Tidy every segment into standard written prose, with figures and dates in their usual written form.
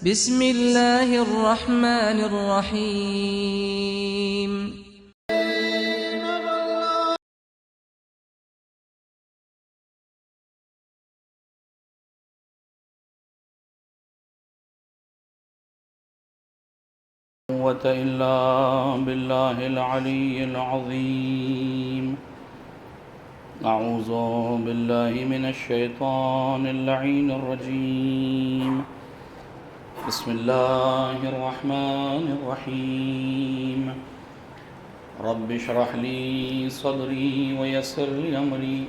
بسم اللہ الرحمن الرحیم قوة إلا بالله العلي العظيم. أعوذ بالله من الشيطان اللعين الرجيم. بسم الله الرحمن الرحيم. رب اشرح لي صدري ويسر لي أمري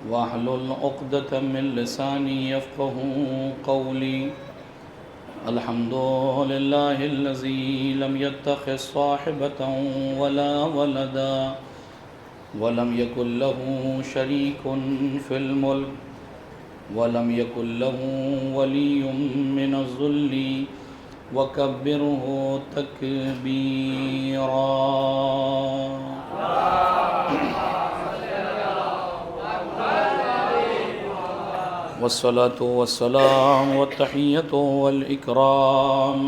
واحلل عقدة من لساني يفقهوا قولي. الحمد لله الذي لم يتخذ صاحبة ولا ولدا ولم يكن له شريك في الملك ولم يكن له ولي من الذل وكبره تكبيرا. والصلاة والسلام والتحية والإكرام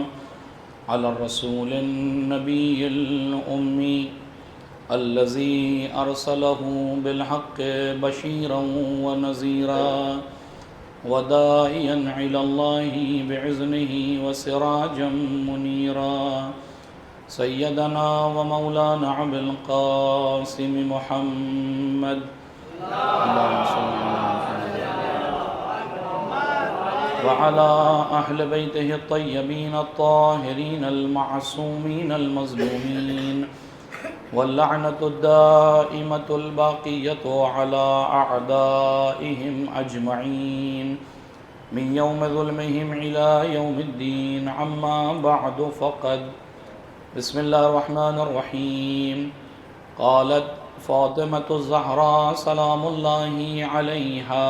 على الرسول النبي الأمي الذي أرسله بالحق بشيرا ونذيرا وداعيا إلى الله بإذنه وسراجا منيرا. سيدنا ومولانا أبي القاسم محمد اللهم صل على وعلى أهل بيته الطيبين الطاهرين المعصومين المظلومين واللعنة الدائمة الباقية على أعدائهم أجمعين من يوم ظلمهم إلى يوم الدين. عما بعد فقد بسم الله الرحمن الرحيم. قالت فاطمة الزهراء سلام الله عليها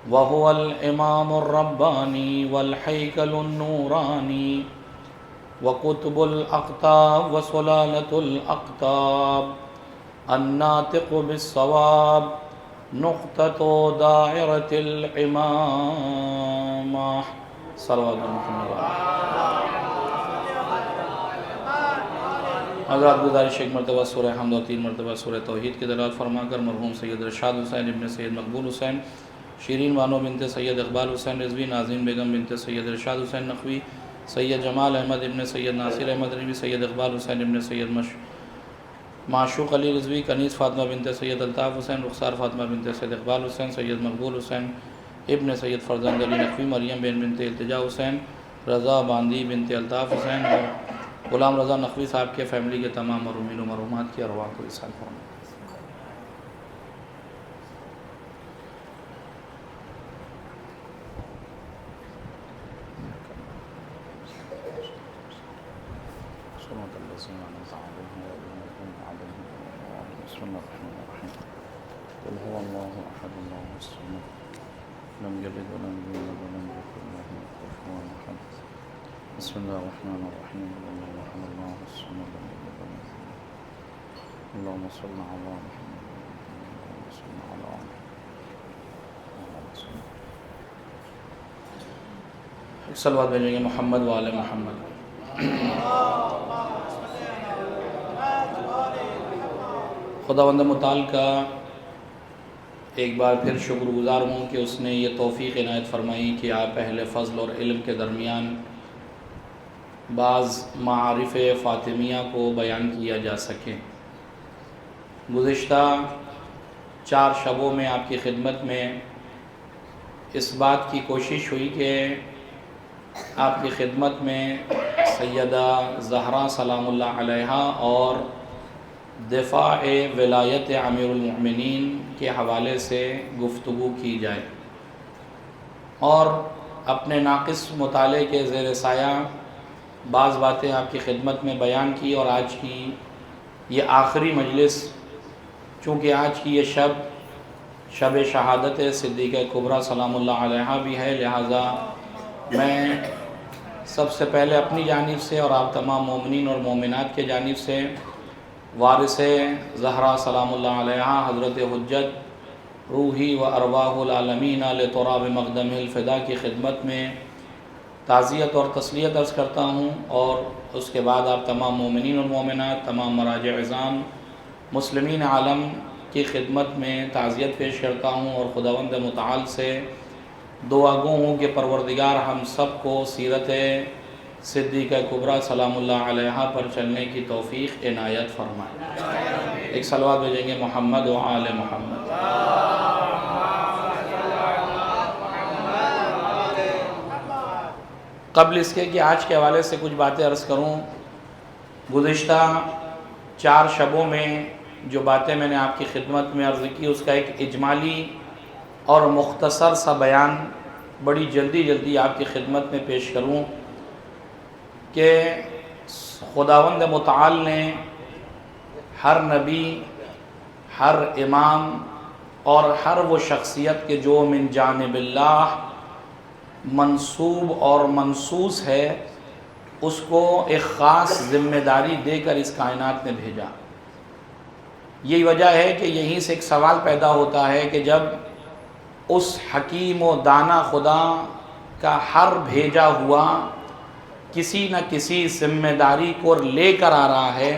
وهو الإمام الرباني والحيكل النوراني وقطب الأقطاب وسلالة الأقطاب الناطق بالصواب نقطة دائرة الإمامة. صلوات محمد. حضرات گزارش ایک مرتبہ سورہ حمد و 3 مرتبہ سورہ توحید کی تلاوت فرما کر مرحوم سید رشاد حسین ابن سید مقبول حسین، شیرین بانو بنت سید اقبال حسین رضوی، نازنین بیگم بنت سید رشاد حسین نقوی، سید جمال احمد ابن سید ناصر احمد رضوی، سید اقبال حسین ابن سید معشوق علی رضوی، کنیز فاطمہ بنت سید الطاف حسین، رخسار فاطمہ بنت سید اقبال حسین، سید مقبول حسین ابن سید فرزند علی نقوی، مریم بنت التجا حسین، رضا باندی بنت الطاف حسین اور غلام رضا نقوی صاحب کے فیملی کے تمام مرحومین و مرحومات کی ارواح کو وصال فرمائے. بسم الله الرحمن الرحيم. قل هو الله أحد الله الصمد لم يلد ولم يولد ولم يكن له كفوا أحد. بسم الله الرحمن الرحيم. الله أحد الله الصمد لم يلد ولم يولد. اللهم صل على محمد اللهم صل على محمد. صلوات بھیجیں گے محمد وآل محمد. خداوند متعال کا ایک بار پھر شکر گزار ہوں کہ اس نے یہ توفیق عنایت فرمائی کہ آپ اہل فضل اور علم کے درمیان بعض معارف فاطمیہ کو بیان کیا جا سکے. گزشتہ 4 شبوں میں آپ کی خدمت میں اس بات کی کوشش ہوئی کہ آپ کی خدمت میں سیدہ زہرا سلام اللہ علیہا اور دفاع ولایت امیر المؤمنین کے حوالے سے گفتگو کی جائے اور اپنے ناقص مطالعے کے زیر سایہ بعض باتیں آپ کی خدمت میں بیان کی. اور آج کی یہ آخری مجلس، چونکہ آج کی یہ شب شہادت صدیقہ کبریٰ سلام اللہ علیہا بھی ہے، لہٰذا میں سب سے پہلے اپنی جانب سے اور آپ تمام مومنین اور مومنات کے جانب سے وارث زہرا سلام اللہ علیہا حضرت حجت روحی و ارواح العالمین لتراب مقدم الفدا کی خدمت میں تعزیت اور تسلیت عرض کرتا ہوں، اور اس کے بعد آپ تمام مومنین اور مومنات، تمام مراجع عظام مسلمین عالم کی خدمت میں تعزیت پیش کرتا ہوں، اور خداوند متعال سے دعا گو ہوں کہ پروردگار ہم سب کو سیرت صدیقہ کبریٰ سلام اللہ علیہا پر چلنے کی توفیق عنایت فرمائے۔ ایک صلوات بھیجیں گے محمد و آل محمد۔ قبل اس کے کہ آج کے حوالے سے کچھ باتیں عرض کروں، گزشتہ 4 شبوں میں جو باتیں میں نے آپ کی خدمت میں عرض کی، اس کا ایک اجمالی اور مختصر سا بیان بڑی جلدی آپ کی خدمت میں پیش کروں کہ خداوند متعال نے ہر نبی، ہر امام اور ہر وہ شخصیت کے جو من جانب اللہ منصوب اور منصوص ہے، اس کو ایک خاص ذمہ داری دے کر اس کائنات میں بھیجا۔ یہی وجہ ہے کہ یہیں سے ایک سوال پیدا ہوتا ہے کہ جب اس حکیم و دانا خدا کا ہر بھیجا ہوا کسی نہ کسی ذمہ داری کو لے کر آ رہا ہے،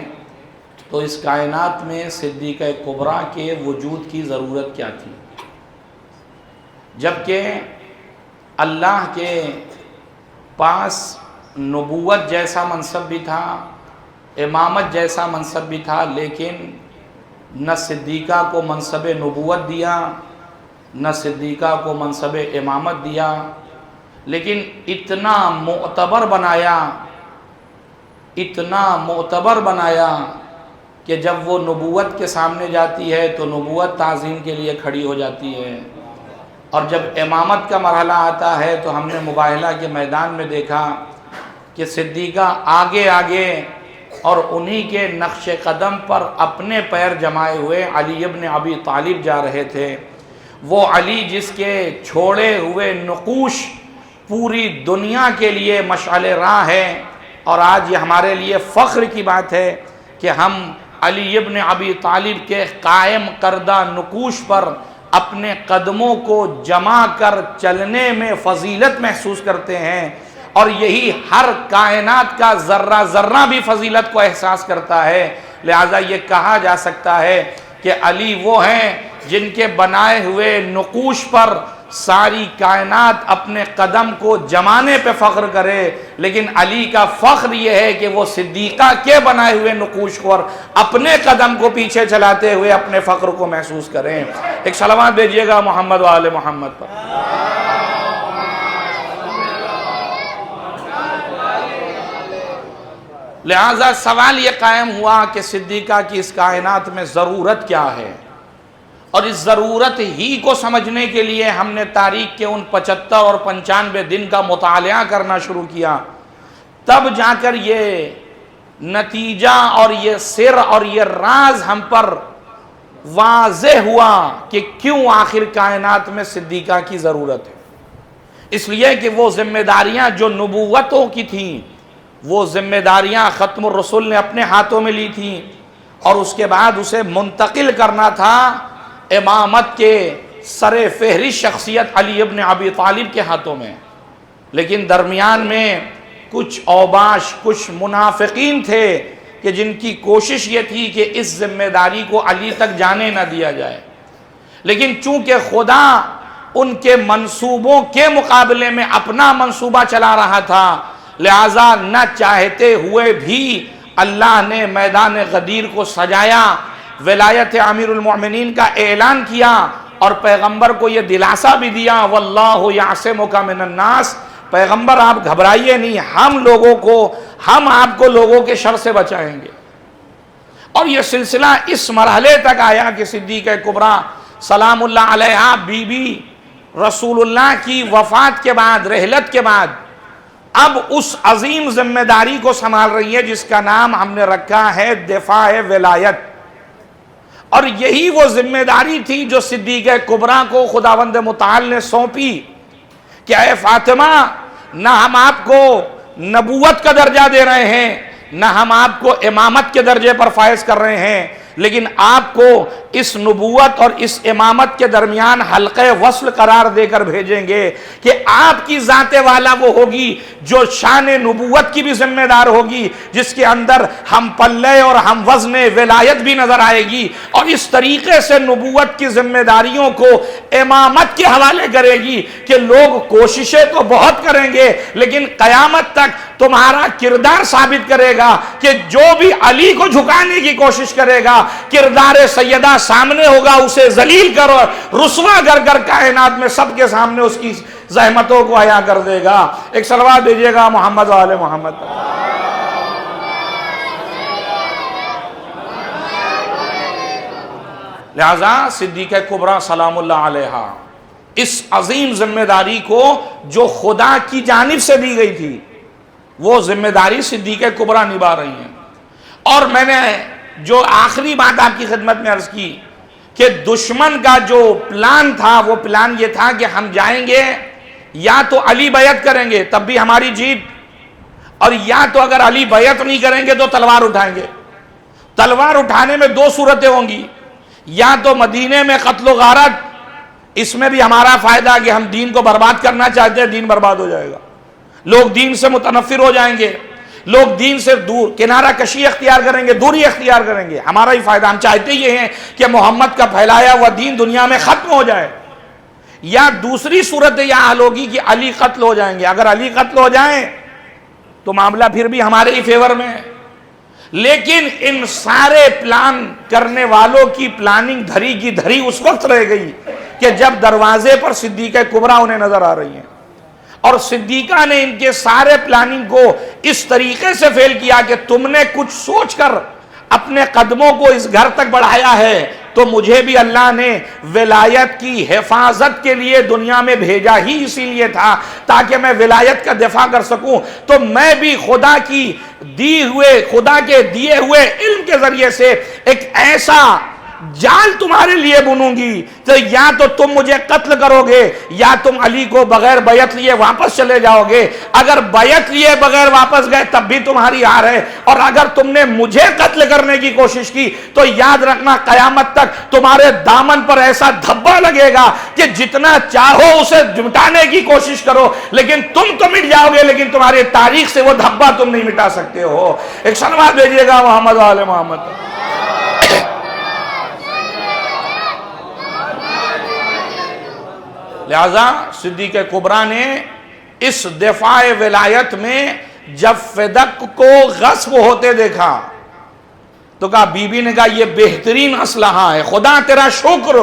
تو اس کائنات میں صدیقہ کبریٰ کے وجود کی ضرورت کیا تھی؟ جبکہ اللہ کے پاس نبوت جیسا منصب بھی تھا، امامت جیسا منصب بھی تھا، لیکن نہ صدیقہ کو منصب نبوت دیا، نہ صدیقہ کو منصب امامت دیا، لیکن اتنا معتبر بنایا کہ جب وہ نبوت کے سامنے جاتی ہے تو نبوت تعظیم کے لیے کھڑی ہو جاتی ہے، اور جب امامت کا مرحلہ آتا ہے تو ہم نے مباہلہ کے میدان میں دیکھا کہ صدیقہ آگے اور انہی کے نقش قدم پر اپنے پیر جمائے ہوئے علی ابن ابی طالب جا رہے تھے۔ وہ علی جس کے چھوڑے ہوئے نقوش پوری دنیا کے لیے مشعل راہ ہے، اور آج یہ ہمارے لیے فخر کی بات ہے کہ ہم علی ابن ابی طالب کے قائم کردہ نقوش پر اپنے قدموں کو جما کر چلنے میں فضیلت محسوس کرتے ہیں، اور یہی ہر کائنات کا ذرہ بھی فضیلت کو احساس کرتا ہے۔ لہذا یہ کہا جا سکتا ہے کہ علی وہ ہیں جن کے بنائے ہوئے نقوش پر ساری کائنات اپنے قدم کو جمانے پہ فخر کرے، لیکن علی کا فخر یہ ہے کہ وہ صدیقہ کے بنائے ہوئے نقوش پر اپنے قدم کو پیچھے چلاتے ہوئے اپنے فخر کو محسوس کریں۔ ایک صلوات بھیجیے گا محمد و آل محمد پر۔ لہذا سوال یہ قائم ہوا کہ صدیقہ کی اس کائنات میں ضرورت کیا ہے، اور اس ضرورت ہی کو سمجھنے کے لیے ہم نے تاریخ کے ان 75 اور 95 دن کا مطالعہ کرنا شروع کیا۔ تب جا کر یہ نتیجہ اور یہ سر اور یہ راز ہم پر واضح ہوا کہ کیوں آخر کائنات میں صدیقہ کی ضرورت ہے۔ اس لیے کہ وہ ذمہ داریاں جو نبوتوں کی تھیں، وہ ذمہ داریاں ختم الرسول نے اپنے ہاتھوں میں لی تھیں، اور اس کے بعد اسے منتقل کرنا تھا امامت کے سر فہرست شخصیت علی ابن ابی طالب کے ہاتھوں میں۔ لیکن درمیان میں کچھ اوباش، کچھ منافقین تھے کہ جن کی کوشش یہ تھی کہ اس ذمہ داری کو علی تک جانے نہ دیا جائے، لیکن چونکہ خدا ان کے منصوبوں کے مقابلے میں اپنا منصوبہ چلا رہا تھا، لہذا نہ چاہتے ہوئے بھی اللہ نے میدان غدیر کو سجایا، ولایت امیر المؤمنین کا اعلان کیا، اور پیغمبر کو یہ دلاسا بھی دیا واللہ یعصمک من الناس، پیغمبر آپ گھبرائیے نہیں، ہم آپ کو لوگوں کے شر سے بچائیں گے۔ اور یہ سلسلہ اس مرحلے تک آیا کہ صدیقہ کبریٰ سلام اللہ علیہا بی بی رسول اللہ کی وفات کے بعد، رحلت کے بعد، اب اس عظیم ذمہ داری کو سنبھال رہی ہے جس کا نام ہم نے رکھا ہے دفاع ولایت۔ اور یہی وہ ذمہ داری تھی جو صدیقہ کبریٰ کو خداوند متعال نے سونپی کہ اے فاطمہ، نہ ہم آپ کو نبوت کا درجہ دے رہے ہیں، نہ ہم آپ کو امامت کے درجے پر فائز کر رہے ہیں، لیکن آپ کو اس نبوت اور اس امامت کے درمیان حلقہ وصل قرار دے کر بھیجیں گے کہ آپ کی ذات والا وہ ہوگی جو شان نبوت کی بھی ذمہ دار ہوگی، جس کے اندر ہم پلے اور ہم وزن ولایت بھی نظر آئے گی، اور اس طریقے سے نبوت کی ذمہ داریوں کو امامت کے حوالے کرے گی کہ لوگ کوششیں تو بہت کریں گے لیکن قیامت تک تمہارا کردار ثابت کرے گا کہ جو بھی علی کو جھکانے کی کوشش کرے گا کردار سیدہ سامنے ہوگا، اسے ذلیل کرو رسوا کر کائنات میں سب کے سامنے اس کی زحمتوں کو عیاں کر دے گا۔ ایک صلوات دیجیے گا محمد و آل محمد۔ لہذا صدیقہ کبریٰ سلام اللہ علیہا اس عظیم ذمہ داری کو جو خدا کی جانب سے دی گئی تھی وہ ذمہ داری صدیقہ کبریٰ نبھا رہی ہیں۔ اور میں نے جو آخری بات آپ کی خدمت میں عرض کی کہ دشمن کا جو پلان تھا وہ پلان یہ تھا کہ ہم جائیں گے یا تو علی بیعت کریں گے تب بھی ہماری جیت، اور یا تو اگر علی بیعت نہیں کریں گے تو تلوار اٹھائیں گے۔ تلوار اٹھانے میں دو صورتیں ہوں گی، یا تو مدینے میں قتل و غارت، اس میں بھی ہمارا فائدہ کہ ہم دین کو برباد کرنا چاہتے ہیں، دین برباد ہو جائے گا، لوگ دین سے متنفر ہو جائیں گے، لوگ دین سے دور کنارہ کشی اختیار کریں گے، دوری اختیار کریں گے، ہمارا ہی فائدہ، ہم چاہتے یہ ہیں کہ محمد کا پھیلایا ہوا دین دنیا میں ختم ہو جائے۔ یا دوسری صورت یہ حال ہوگی کہ علی قتل ہو جائیں گے، اگر علی قتل ہو جائیں تو معاملہ پھر بھی ہمارے ہی فیور میں ہے۔ لیکن ان سارے پلان کرنے والوں کی پلاننگ دھری کی دھری اس وقت رہ گئی کہ جب دروازے پر صدیقہ کبریٰ انہیں نظر آ رہی ہیں، اور صدیقہ نے ان کے سارے پلاننگ کو اس طریقے سے فیل کیا کہ تم نے کچھ سوچ کر اپنے قدموں کو اس گھر تک بڑھایا ہے تو مجھے بھی اللہ نے ولایت کی حفاظت کے لیے دنیا میں بھیجا ہی اسی لیے تھا تاکہ میں ولایت کا دفاع کر سکوں، تو میں بھی خدا کے دیے ہوئے علم کے ذریعے سے ایک ایسا جال تمہارے لیے بنوں گی تو یا تو تم مجھے قتل کرو گے یا تم علی کو بغیر بیعت لیے واپس چلے جاؤ گے۔ اگر بیعت لیے بغیر واپس گئے تب بھی تمہاری ہار ہے، اور اگر تم نے مجھے قتل کرنے کی کوشش کی تو یاد رکھنا قیامت تک تمہارے دامن پر ایسا دھبا لگے گا کہ جتنا چاہو اسے مٹانے کی کوشش کرو لیکن تم تو مٹ جاؤ گے، لیکن تمہاری تاریخ سے وہ دھبا تم نہیں مٹا سکتے ہو۔ ایک صلوات بھیجیے گا محمد و آل محمد۔ لہذا صدیقہ کبریٰ نے اس دفاع ولایت میں جب فدق کو غصب ہوتے دیکھا تو کہا، بی بی نے کہا یہ بہترین اسلحہ ہے، خدا تیرا شکر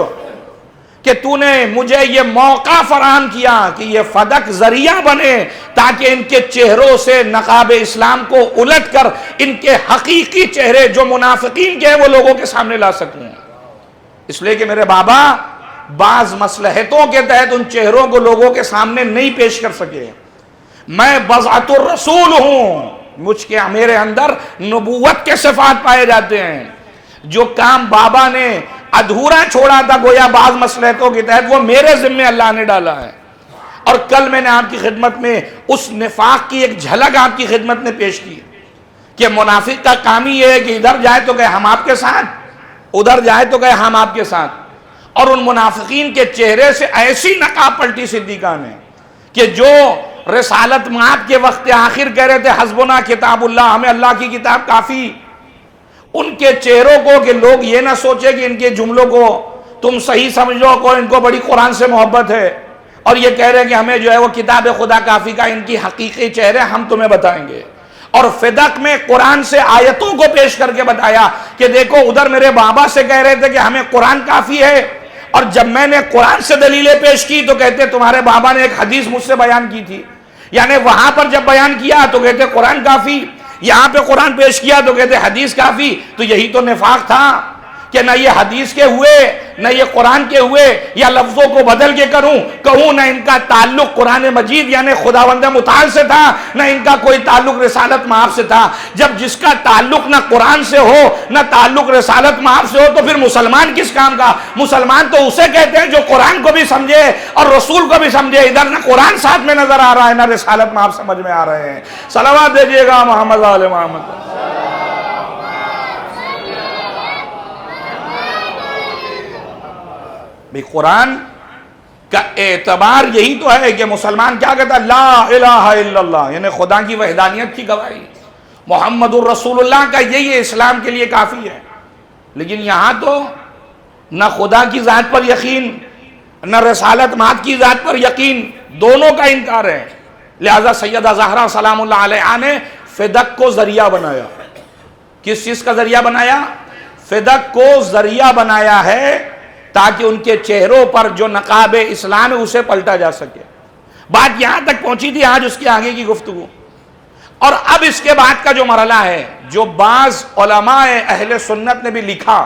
کہ تو نے مجھے یہ موقع فراہم کیا کہ یہ فدق ذریعہ بنے تاکہ ان کے چہروں سے نقاب اسلام کو الٹ کر ان کے حقیقی چہرے جو منافقین کے ہیں وہ لوگوں کے سامنے لا سکوں، اس لیے کہ میرے بابا بعض مصلحتوں کے تحت ان چہروں کو لوگوں کے سامنے نہیں پیش کر سکے۔ میں بضعۃ الرسول ہوں، میرے اندر نبوت کے صفات پائے جاتے ہیں۔ جو کام بابا نے ادھورا چھوڑا تھا گویا بعض مصلحتوں کے تحت وہ میرے ذمہ اللہ نے ڈالا ہے۔ اور کل میں نے آپ کی خدمت میں اس نفاق کی ایک جھلک آپ کی خدمت میں پیش کی کہ منافق کا کام ہی یہ ہے کہ ادھر جائے تو کہے ہم آپ کے ساتھ، ادھر جائے تو کہے ہم آپ کے ساتھ۔ اور ان منافقین کے چہرے سے ایسی نقاب پلٹی صدیقہ نے کہ جو رسالت مآب کے وقت آخر کہہ رہے تھے حسبنا کتاب اللہ، ہمیں اللہ کی کتاب کافی، ان کے چہروں کو کہ لوگ یہ نہ سوچے کہ ان کے جملوں کو تم صحیح سمجھ لو کو ان کو بڑی قرآن سے محبت ہے اور یہ کہہ رہے ہیں کہ ہمیں جو ہے وہ کتاب خدا کافی کا ان کی حقیقی چہرے ہم تمہیں بتائیں گے۔ اور فدق میں قرآن سے آیتوں کو پیش کر کے بتایا کہ دیکھو ادھر میرے بابا سے کہہ رہے تھے کہ ہمیں قرآن کافی ہے، اور جب میں نے قرآن سے دلیلیں پیش کی تو کہتے تمہارے بابا نے ایک حدیث مجھ سے بیان کی تھی، یعنی وہاں پر جب بیان کیا تو کہتے قرآن کافی، یہاں پہ قرآن پیش کیا تو کہتے حدیث کافی۔ تو یہی تو نفاق تھا کہ نہ یہ حدیث کے ہوئے نہ یہ قرآن کے ہوئے، یا لفظوں کو بدل کے کہوں نہ ان کا تعلق قرآن مجید یعنی خداوند متعال سے تھا نہ ان کا کوئی تعلق رسالت مآب سے تھا۔ جب جس کا تعلق نہ قرآن سے ہو نہ تعلق رسالت مآب سے ہو تو پھر مسلمان کس کام کا؟ مسلمان تو اسے کہتے ہیں جو قرآن کو بھی سمجھے اور رسول کو بھی سمجھے۔ ادھر نہ قرآن ساتھ میں نظر آ رہا ہے نہ رسالت مآب سمجھ میں آ رہے ہیں۔ صلوات دیجیے گا محمد و آل محمد۔ بھئی قرآن کا اعتبار یہی تو ہے کہ مسلمان کیا کہتا ہے؟ لا الہ الا اللہ، یعنی خدا کی وحدانیت کی گواہی، محمد الرسول اللہ کا یہی اسلام کے لیے کافی ہے۔ لیکن یہاں تو نہ خدا کی ذات پر یقین، نہ رسالت مات کی ذات پر یقین، دونوں کا انکار ہے۔ لہذا سیدہ زہرا سلام اللہ علیہا نے فدق کو ذریعہ بنایا۔ کس چیز کا ذریعہ بنایا؟ فدق کو ذریعہ بنایا ہے تاکہ ان کے چہروں پر جو نقاب اسلام ہے اسے پلٹا جا سکے۔ بات یہاں تک پہنچی تھی، آج اس کے آگے کی گفتگو۔ اور اب اس کے بعد کا جو مرحلہ ہے، جو بعض علماء اہل سنت نے بھی لکھا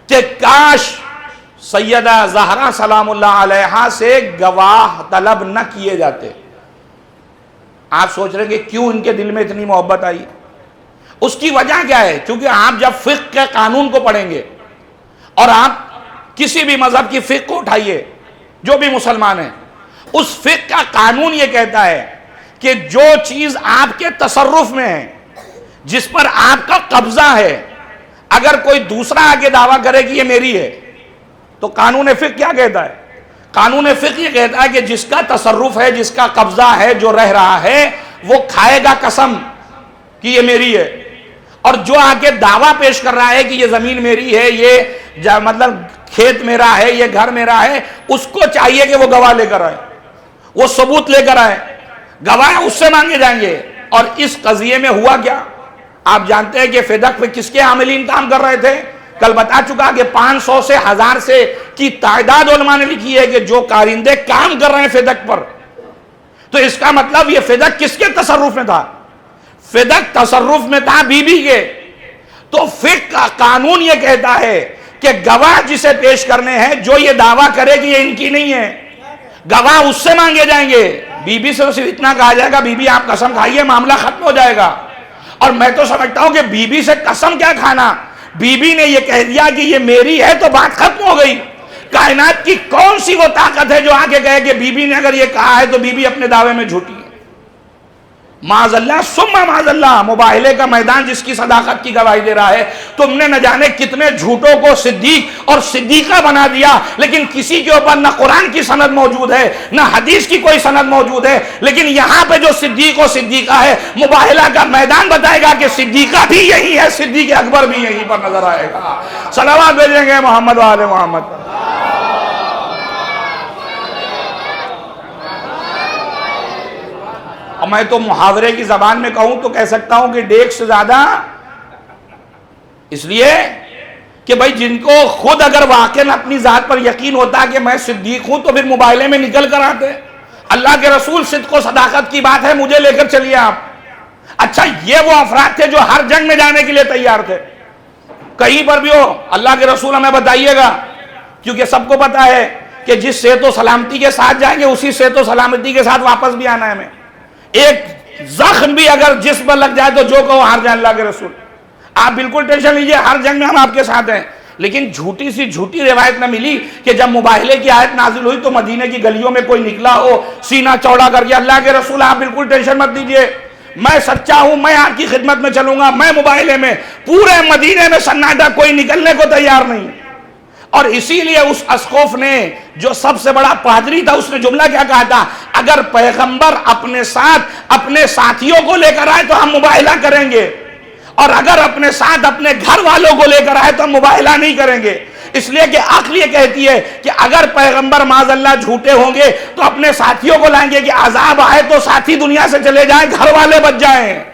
کہ کاش سیدہ زہرا سلام اللہ علیہا سے گواہ طلب نہ کیے جاتے۔ آپ سوچ رہے ہیں کہ کیوں ان کے دل میں اتنی محبت آئی؟ اس کی وجہ کیا ہے؟ کیونکہ آپ جب فقہ کے قانون کو پڑھیں گے اور آپ کسی بھی مذہب کی فقہ کو اٹھائیے، جو بھی مسلمان ہیں، اس فقہ کا قانون یہ کہتا ہے کہ جو چیز آپ کے تصرف میں ہے، جس پر آپ کا قبضہ ہے، اگر کوئی دوسرا آگے دعویٰ کرے کہ یہ میری ہے تو قانون فقہ کیا کہتا ہے؟ قانون فقہ یہ کہتا ہے کہ جس کا تصرف ہے، جس کا قبضہ ہے، جو رہ رہا ہے، وہ کھائے گا قسم کہ یہ میری ہے۔ اور جو آگے دعویٰ پیش کر رہا ہے کہ یہ زمین میری ہے، یہ مطلب کھیت میرا ہے، یہ گھر میرا ہے، اس کو چاہیے کہ وہ گواہ لے کر آئے، وہ ثبوت لے کر آئے، گواہ اس سے مانگے جائیں گے۔ اور اس قضیے میں ہوا کیا؟ آپ جانتے ہیں کہ فدق پہ کس کے عاملین کام کر رہے تھے؟ کل بتا چکا کہ 500 سے 1000 سے کی تعداد علماء نے لکھی ہے کہ جو کارندے کام کر رہے ہیں فدق پر۔ تو اس کا مطلب یہ فدق کس کے تصرف میں تھا؟ فدق تصرف میں تھا بی بی کے۔ تو فقہ کا قانون یہ کہتا ہے کہ گواہ جسے پیش کرنے ہیں، جو یہ دعویٰ کرے کہ یہ ان کی نہیں ہے، گواہ اس سے مانگے جائیں گے۔ بی بی سے صرف اتنا کہا جائے گا بی بی آپ قسم کھائیے، معاملہ ختم ہو جائے گا۔ اور میں تو سمجھتا ہوں کہ بی بی سے قسم کیا کھانا، بی بی نے یہ کہہ دیا کہ یہ میری ہے تو بات ختم ہو گئی۔ کائنات کی کون سی وہ طاقت ہے جو آگے کہے کہ بی بی نے اگر یہ کہا ہے تو بی بی اپنے دعوے میں جھوٹی ہے؟ معاذ اللہ ثم معاذ اللہ، مباہلے کا میدان جس کی صداقت کی گواہی دے رہا ہے۔ تم نے نہ جانے کتنے جھوٹوں کو صدیق اور صدیقہ بنا دیا، لیکن کسی کے اوپر نہ قرآن کی سند موجود ہے، نہ حدیث کی کوئی سند موجود ہے۔ لیکن یہاں پہ جو صدیق و صدیقہ ہے، مباہلہ کا میدان بتائے گا کہ صدیقہ بھی یہی ہے، صدیق اکبر بھی یہیں پر نظر آئے گا۔ صلوات بھیجیں گے محمد و آل محمد۔ اور میں تو محاورے کی زبان میں کہوں تو کہہ سکتا ہوں کہ ڈیک سے زیادہ، اس لیے کہ بھائی جن کو خود اگر واقعاً اپنی ذات پر یقین ہوتا کہ میں صدیق ہوں تو پھر مباہلے میں نکل کر آتے۔ اللہ کے رسول صدق و صداقت کی بات ہے، مجھے لے کر چلیے آپ۔ اچھا یہ وہ افراد تھے جو ہر جنگ میں جانے کے لیے تیار تھے، کہیں پر بھی ہو اللہ کے رسول ہمیں بتائیے گا، کیونکہ سب کو پتا ہے کہ جس صحت و سلامتی کے ساتھ جائیں گے اسی صحت و سلامتی کے ساتھ واپس بھی آنا ہے ہمیں۔ ایک زخم بھی اگر جسم پر لگ جائے تو جو کہو ہار جائیں اللہ کے رسول۔ آپ بالکل ٹینشن لیجئے، ہر جنگ میں ہم آپ کے ساتھ ہیں۔ لیکن جھوٹی سی جھوٹی روایت نہ ملی کہ جب مباہلے کی آیت نازل ہوئی تو مدینے کی گلیوں میں کوئی نکلا ہو سینہ چوڑا کر کے، اللہ کے رسول آپ بالکل ٹینشن مت دیجئے، میں سچا ہوں، میں آپ کی خدمت میں چلوں گا، میں مباہلے میں۔ پورے مدینے میں سناٹا، کوئی نکلنے کو تیار نہیں۔ اور اسی لیے اس اسقف نے جو سب سے بڑا پادری تھا، اس نے جملہ کیا کہا تھا؟ اگر پیغمبر اپنے ساتھ اپنے ساتھیوں کو لے کر آئے تو ہم مباہلہ کریں گے، اور اگر اپنے ساتھ اپنے گھر والوں کو لے کر آئے تو ہم مباہلہ نہیں کریں گے۔ اس لیے کہ عقل یہ کہتی ہے کہ اگر پیغمبر معاذ اللہ جھوٹے ہوں گے تو اپنے ساتھیوں کو لائیں گے کہ عذاب آئے تو ساتھی دنیا سے چلے جائیں، گھر والے بچ جائیں۔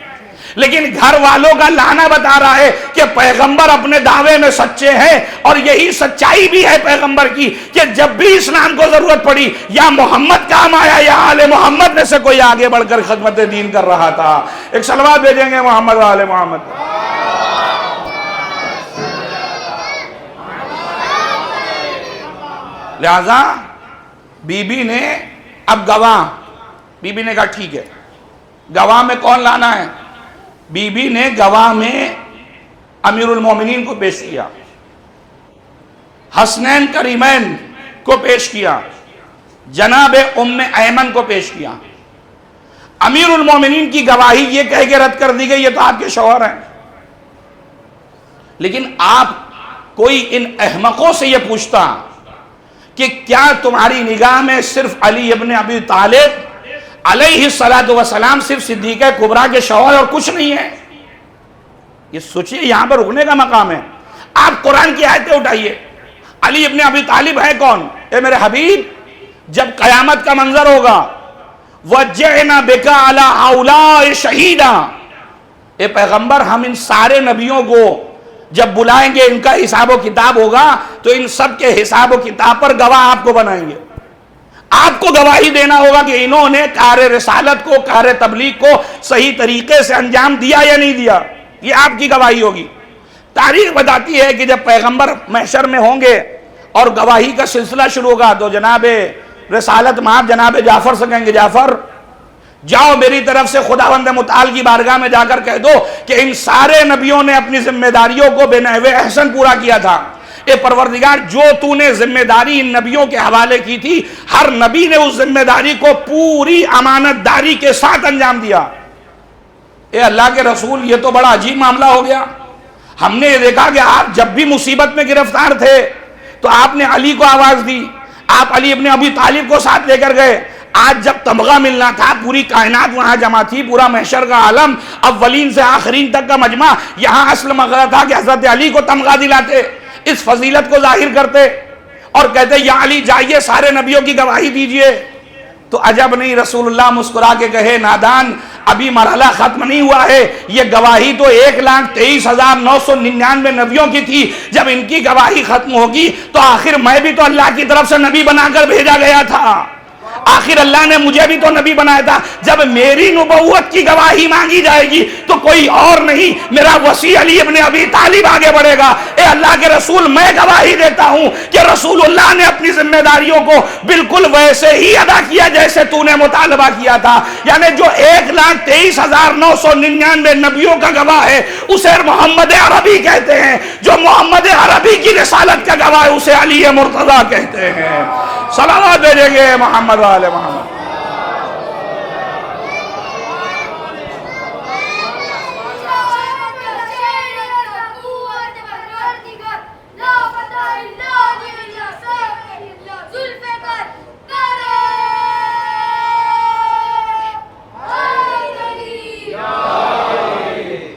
لیکن گھر والوں کا لانا بتا رہا ہے کہ پیغمبر اپنے دعوے میں سچے ہیں، اور یہی سچائی بھی ہے پیغمبر کی کہ جب بھی اسلام کو ضرورت پڑی یا محمد کام آیا یا آل محمد میں سے کوئی آگے بڑھ کر خدمت دین کر رہا تھا۔ ایک صلوات بھیجیں گے محمد و آل محمد۔ لہذا بی بی نے اب گواہ، بی بی نے کہا ٹھیک ہے، گواہ میں کون لانا ہے؟ بی بی نے گواہ میں امیر المومنین کو پیش کیا، حسنین کریمین کو پیش کیا، جناب ام ایمن کو پیش کیا۔ امیر المومنین کی گواہی یہ کہہ کے رد کر دی گئی یہ تو آپ کے شوہر ہیں، لیکن آپ کوئی ان احمقوں سے یہ پوچھتا کہ کیا تمہاری نگاہ میں صرف علی ابن ابی طالب علیہ السلام صرف صدیقہ کبریٰ کے شوہر اور کچھ نہیں ہے؟ یہ سوچئے، یہاں پر رکنے کا مقام ہے۔ آپ قرآن کی آیتیں اٹھائیے، علی ابن ابی طالب ہے کون؟ اے میرے حبیب، جب قیامت کا منظر ہوگا وَجِعْنَا بِكَ عَلَىٰ هَؤُلَاءِ شَهِيدًا، اے پیغمبر ہم ان سارے نبیوں کو جب بلائیں گے، ان کا حساب و کتاب ہوگا تو ان سب کے حساب و کتاب پر گواہ آپ کو بنائیں گے۔ آپ کو گواہی دینا ہوگا کہ انہوں نے کار رسالت کو، کار تبلیغ کو صحیح طریقے سے انجام دیا یا نہیں دیا، یہ آپ کی گواہی ہوگی۔ تاریخ بتاتی ہے کہ جب پیغمبر محشر میں ہوں گے اور گواہی کا سلسلہ شروع ہوگا تو جناب رسالت مآب جناب جعفر سے کہیں گے، جعفر جاؤ میری طرف سے خداوند متعال کی بارگاہ میں جا کر کہہ دو کہ ان سارے نبیوں نے اپنی ذمہ داریوں کو بے نحو احسن پورا کیا تھا۔ اے پروردگار، جو تو نے ذمہ داری ان نبیوں کے حوالے کی تھی، ہر نبی نے اس ذمہ داری کو پوری امانت داری کے ساتھ انجام دیا۔ اے اللہ کے رسول، یہ تو بڑا عجیب معاملہ ہو گیا۔ ہم نے یہ دیکھا کہ آپ جب بھی مصیبت میں گرفتار تھے تو آپ نے علی کو آواز دی، آپ علی ابن ابی طالب کو ساتھ لے کر گئے۔ آج جب تمغہ ملنا تھا، پوری کائنات وہاں جمع تھی، پورا محشر کا عالم، اولین سے آخرین تک کا مجمع، یہاں اصل مقصد تھا کہ حضرت علی کو تمغہ دلاتے، اس فضیلت کو ظاہر کرتے اور کہتے یا علی جائیے سارے نبیوں کی گواہی دیجئے۔ تو عجب نہیں، رسول اللہ مسکرا کے کہے نادان، ابھی مرحلہ ختم نہیں ہوا ہے، یہ گواہی تو 1,23,999 نبیوں کی تھی، جب ان کی گواہی ختم ہوگی تو آخر میں بھی تو اللہ کی طرف سے نبی بنا کر بھیجا گیا تھا، آخر اللہ نے مجھے بھی تو نبی بنایا تھا۔ جب میری نبوت کی گواہی مانگی جائے گی تو کوئی اور نہیں، میرا وصی علی ابن ابی طالب آگے بڑھے گا۔ اے اللہ کے رسول، میں گواہی دیتا ہوں کہ رسول اللہ نے اپنی ذمہ داریوں کو بالکل ویسے ہی ادا کیا جیسے تو نے مطالبہ کیا تھا۔ یعنی جو 1,23,999 نبیوں کا گواہ ہے اسے محمد عربی کہتے ہیں، جو محمد عربی کی رسالت کا گواہ ہے اسے علی مرتضیٰ کہتے ہیں۔ صلوات بھیجیں گے محمد والے محمد۔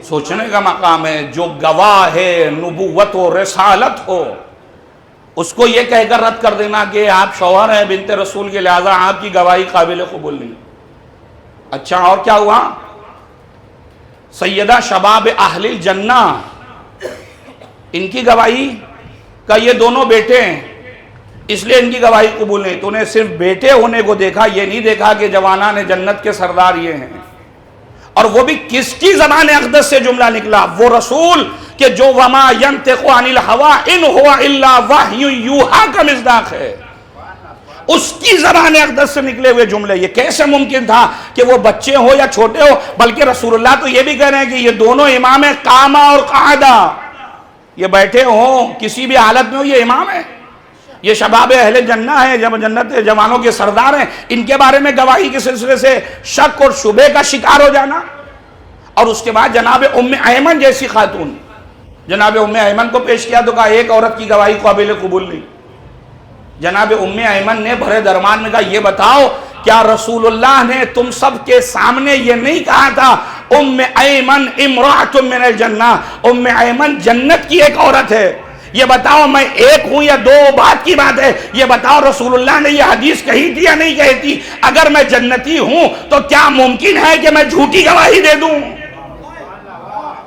سوچنے کا مقام ہے، جو گواہ ہے نبوت و رسالت ہو اس کو یہ کہہ کر رد کر دینا کہ آپ شوہر ہیں بنت رسول کے، لہذا آپ کی گواہی قابل قبول نہیں۔ اچھا اور کیا ہوا؟ سیدہ شباب اہل الجنہ، ان کی گواہی کا یہ دونوں بیٹے ہیں اس لیے ان کی گواہی قبول نہیں۔ تو نے صرف بیٹے ہونے کو دیکھا، یہ نہیں دیکھا کہ جوانان جنت کے سردار یہ ہیں، اور وہ بھی کس کی زبان اقدس سے جملہ نکلا؟ وہ رسول کہ جو وما ينطق عن الهوى ان هو الا وحی یوحی کا مصداق ہے، اس کی زبان اقدس سے نکلے ہوئے جملے۔ یہ کیسے ممکن تھا کہ وہ بچے ہو یا چھوٹے ہو؟ بلکہ رسول اللہ تو یہ بھی کہہ رہے ہیں کہ یہ دونوں امام قامہ اور قعدہ، یہ بیٹھے ہوں کسی بھی حالت میں ہو، یہ امام ہے، یہ شباب اہل جنہ ہیں، جب جنت جوانوں کے سردار ہیں۔ ان کے بارے میں گواہی کے سلسلے سے شک اور شبہ کا شکار ہو جانا، اور اس کے بعد جناب ام ایمن جیسی خاتون، جناب ام ایمن کو پیش کیا تو کہا ایک عورت کی گواہی قابل قبول نہیں۔ جناب ام ایمن نے بھرے درمان میں کہا یہ بتاؤ کیا رسول اللہ نے تم سب کے سامنے یہ نہیں کہا تھا ام ایمن امرأۃ من الجنہ، ام ایمن جنت کی ایک عورت ہے؟ یہ بتاؤ میں ایک ہوں یا دو بات کی بات ہے، یہ بتاؤ رسول اللہ نے یہ حدیث کہی تھی یا نہیں کہی تھی؟ اگر میں جنتی ہوں تو کیا ممکن ہے کہ میں جھوٹی گواہی دے دوں؟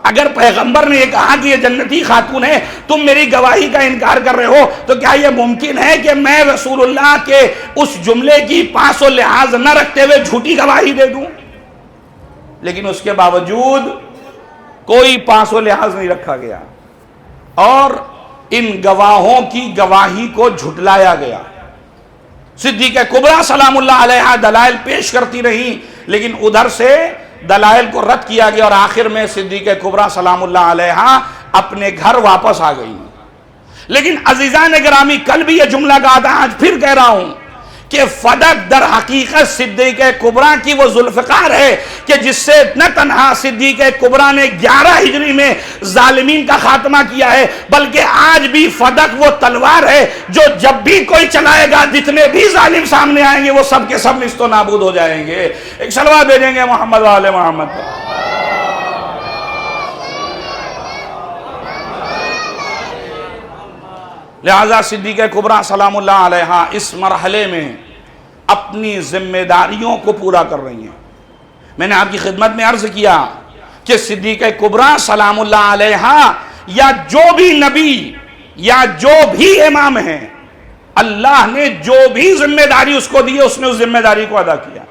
اگر پیغمبر نے یہ کہا کہ یہ جنتی خاتون ہے، تم میری گواہی کا انکار کر رہے ہو، تو کیا یہ ممکن ہے کہ میں رسول اللہ کے اس جملے کی پاس و لحاظ نہ رکھتے ہوئے جھوٹی گواہی دے دوں؟ لیکن اس کے باوجود کوئی پاس و لحاظ نہیں رکھا گیا اور ان گواہوں کی گواہی کو جھٹلایا گیا۔ صدیقہ کبریٰ سلام اللہ علیہا دلائل پیش کرتی رہی، لیکن ادھر سے دلائل کو رد کیا گیا اور آخر میں صدیقہ کبریٰ سلام اللہ علیہا اپنے گھر واپس آ گئی۔ لیکن عزیزان گرامی، کل بھی یہ جملہ کہا تھا، آج پھر کہہ رہا ہوں کہ فدق در حقیقت صدیق کبریٰ کی وہ ذوالفقار ہے کہ جس سے نہ تنہا صدیق کبریٰ نے 11 ہجری میں ظالمین کا خاتمہ کیا ہے، بلکہ آج بھی فدق وہ تلوار ہے جو جب بھی کوئی چلائے گا جتنے بھی ظالم سامنے آئیں گے وہ سب کے سب نیست و نابود ہو جائیں گے۔ ایک صلوات بھیجیں گے محمد و آل محمد پر۔ لہذا صدیقہ کبریٰ سلام اللہ علیہا اس مرحلے میں اپنی ذمہ داریوں کو پورا کر رہی ہیں۔ میں نے آپ کی خدمت میں عرض کیا کہ صدیقہ کبریٰ سلام اللہ علیہا یا جو بھی نبی یا جو بھی امام ہیں، اللہ نے جو بھی ذمہ داری اس کو دی ہے اس نے اس ذمہ داری کو ادا کیا،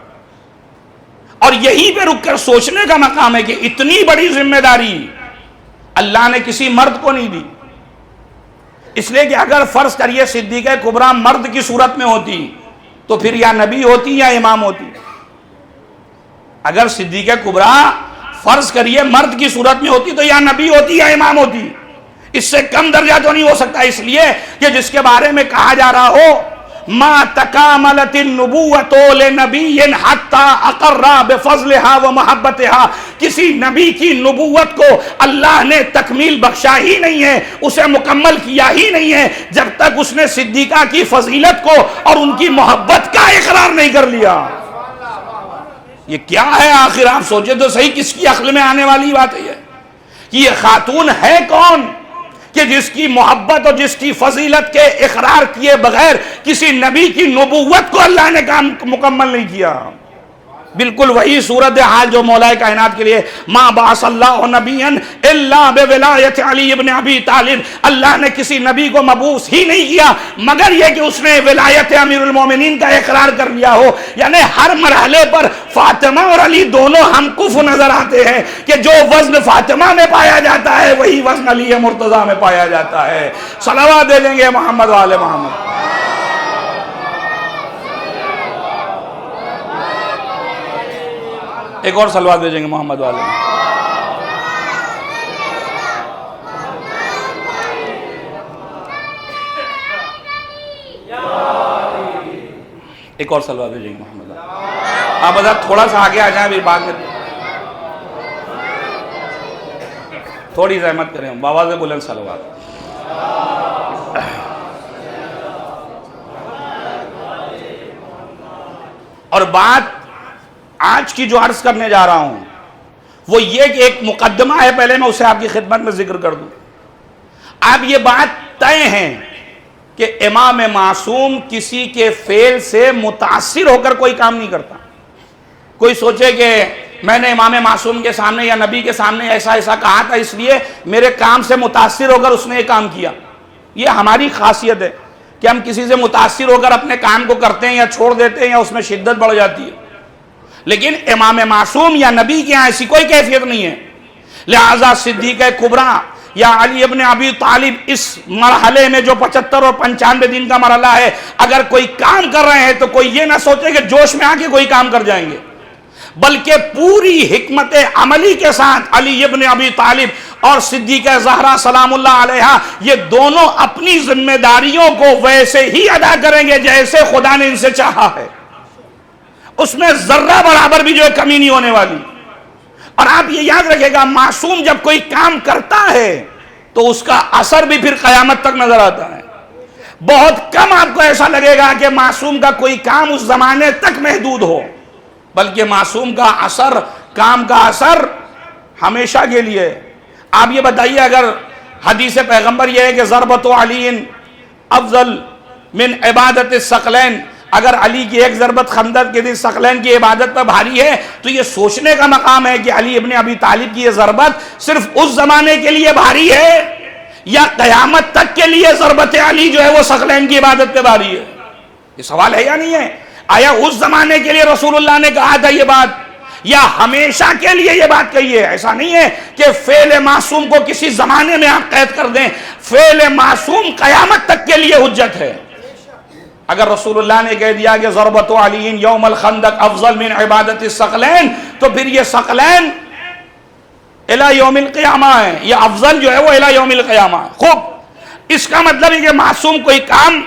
اور یہی پہ رک کر سوچنے کا مقام ہے کہ اتنی بڑی ذمہ داری اللہ نے کسی مرد کو نہیں دی۔ اس لیے کہ اگر فرض کریے صدیقہ کبریٰ مرد کی صورت میں ہوتی تو پھر یا نبی ہوتی یا امام ہوتی۔ اگر صدیقہ کبریٰ فرض کریے مرد کی صورت میں ہوتی تو یا نبی ہوتی یا امام ہوتی، اس سے کم درجہ تو نہیں ہو سکتا، اس لیے کہ جس کے بارے میں کہا جا رہا ہو ما تکاملت النبوۃ لنبی حتی اقر بفضلها ومحبتها، کسی نبی کی نبوت کو اللہ نے تکمیل بخشا ہی نہیں ہے، اسے مکمل کیا ہی نہیں ہے جب تک اس نے صدیقہ کی فضیلت کو اور ان کی محبت کا اقرار نہیں کر لیا۔ یہ کیا ہے آخر؟ آپ سوچے تو صحیح، کس کی عقل میں آنے والی بات ہے کہ یہ خاتون ہے کون کہ جس کی محبت اور جس کی فضیلت کے اقرار کیے بغیر کسی نبی کی نبوت کو اللہ نے کام مکمل نہیں کیا۔ بالکل وہی صورتحال جو مولا کائنات کے لیے ما بعث اللہ نبیا الا بولایت علی ابن ابی طالب، اللہ نے کسی نبی کو مبعوث ہی نہیں کیا مگر یہ کہ اس نے ولایت امیر المومنین کا اقرار کر لیا ہو۔ یعنی ہر مرحلے پر فاطمہ اور علی دونوں ہم کف نظر آتے ہیں کہ جو وزن فاطمہ میں پایا جاتا ہے وہی وزن علی مرتضیٰ میں پایا جاتا ہے۔ صلوات دے دیں گے محمد و آل محمد۔ ایک اور صلوات بھیجیں گے محمد والے۔ ایک اور صلوات بھیجیں گے محمد والے۔ آپ حضرت تھوڑا سا آگے آ جائیں، بھی بعد میں تھوڑی زحمت کریں، بابا سے بلند صلوات۔ اور بات آج کی جو عرض کرنے جا رہا ہوں وہ یہ کہ ایک مقدمہ ہے، پہلے میں اسے آپ کی خدمت میں ذکر کر دوں۔ اب یہ بات طے ہے کہ امام معصوم کسی کے فعل سے متاثر ہو کر کوئی کام نہیں کرتا۔ کوئی سوچے کہ میں نے امام معصوم کے سامنے یا نبی کے سامنے ایسا ایسا کہا تھا اس لیے میرے کام سے متاثر ہو کر اس نے یہ کام کیا، یہ ہماری خاصیت ہے کہ ہم کسی سے متاثر ہو کر اپنے کام کو کرتے ہیں یا چھوڑ دیتے ہیں یا اس میں شدت بڑھ جاتی ہے، لیکن امام معصوم یا نبی کی ایسی کوئی کیفیت نہیں ہے۔ لہذا صدیقہ کبریٰ یا علی ابن ابی طالب اس مرحلے میں جو 75 اور 95 دن کا مرحلہ ہے، اگر کوئی کام کر رہے ہیں تو کوئی یہ نہ سوچے کہ جوش میں آ کے کوئی کام کر جائیں گے، بلکہ پوری حکمت عملی کے ساتھ علی ابن ابی طالب اور صدیقہ زہرا سلام اللہ علیہا یہ دونوں اپنی ذمہ داریوں کو ویسے ہی ادا کریں گے جیسے خدا نے ان سے چاہا ہے، اس میں ذرہ برابر بھی جو ہے کمی نہیں ہونے والی۔ اور آپ یہ یاد رکھے گا، معصوم جب کوئی کام کرتا ہے تو اس کا اثر بھی پھر قیامت تک نظر آتا ہے۔ بہت کم آپ کو ایسا لگے گا کہ معصوم کا کوئی کام اس زمانے تک محدود ہو، بلکہ معصوم کا اثر، کام کا اثر ہمیشہ کے لیے۔ آپ یہ بتائیے، اگر حدیث پیغمبر یہ ہے کہ ضربۃ علی افضل من عبادت الثقلین، اگر علی کی ایک ضربت خندق کے دن ثقلین کی عبادت پر بھاری ہے تو یہ سوچنے کا مقام ہے کہ علی ابن ابی طالب کی یہ ضربت صرف اس زمانے کے لیے بھاری ہے یا قیامت تک کے لیے ضربت علی جو ہے وہ ثقلین کی عبادت پہ بھاری ہے؟ یہ سوال ہے یا نہیں ہے؟ آیا اس زمانے کے لیے رسول اللہ نے کہا تھا یہ بات یا ہمیشہ کے لیے یہ بات کہی ہے؟ ایسا نہیں ہے کہ فعل معصوم کو کسی زمانے میں آپ قید کر دیں، فعل معصوم قیامت تک کے لیے حجت ہے۔ اگر رسول اللہ نے کہہ دیا کہ ضربت علی یوم الخندق افضل من عبادت الثقلین، تو پھر یہ ثقلین الی یوم القیامہ ہے، یہ افضل جو ہے وہ الی یوم القیامہ ہے۔ خوب، اس کا مطلب ہے کہ معصوم کوئی کام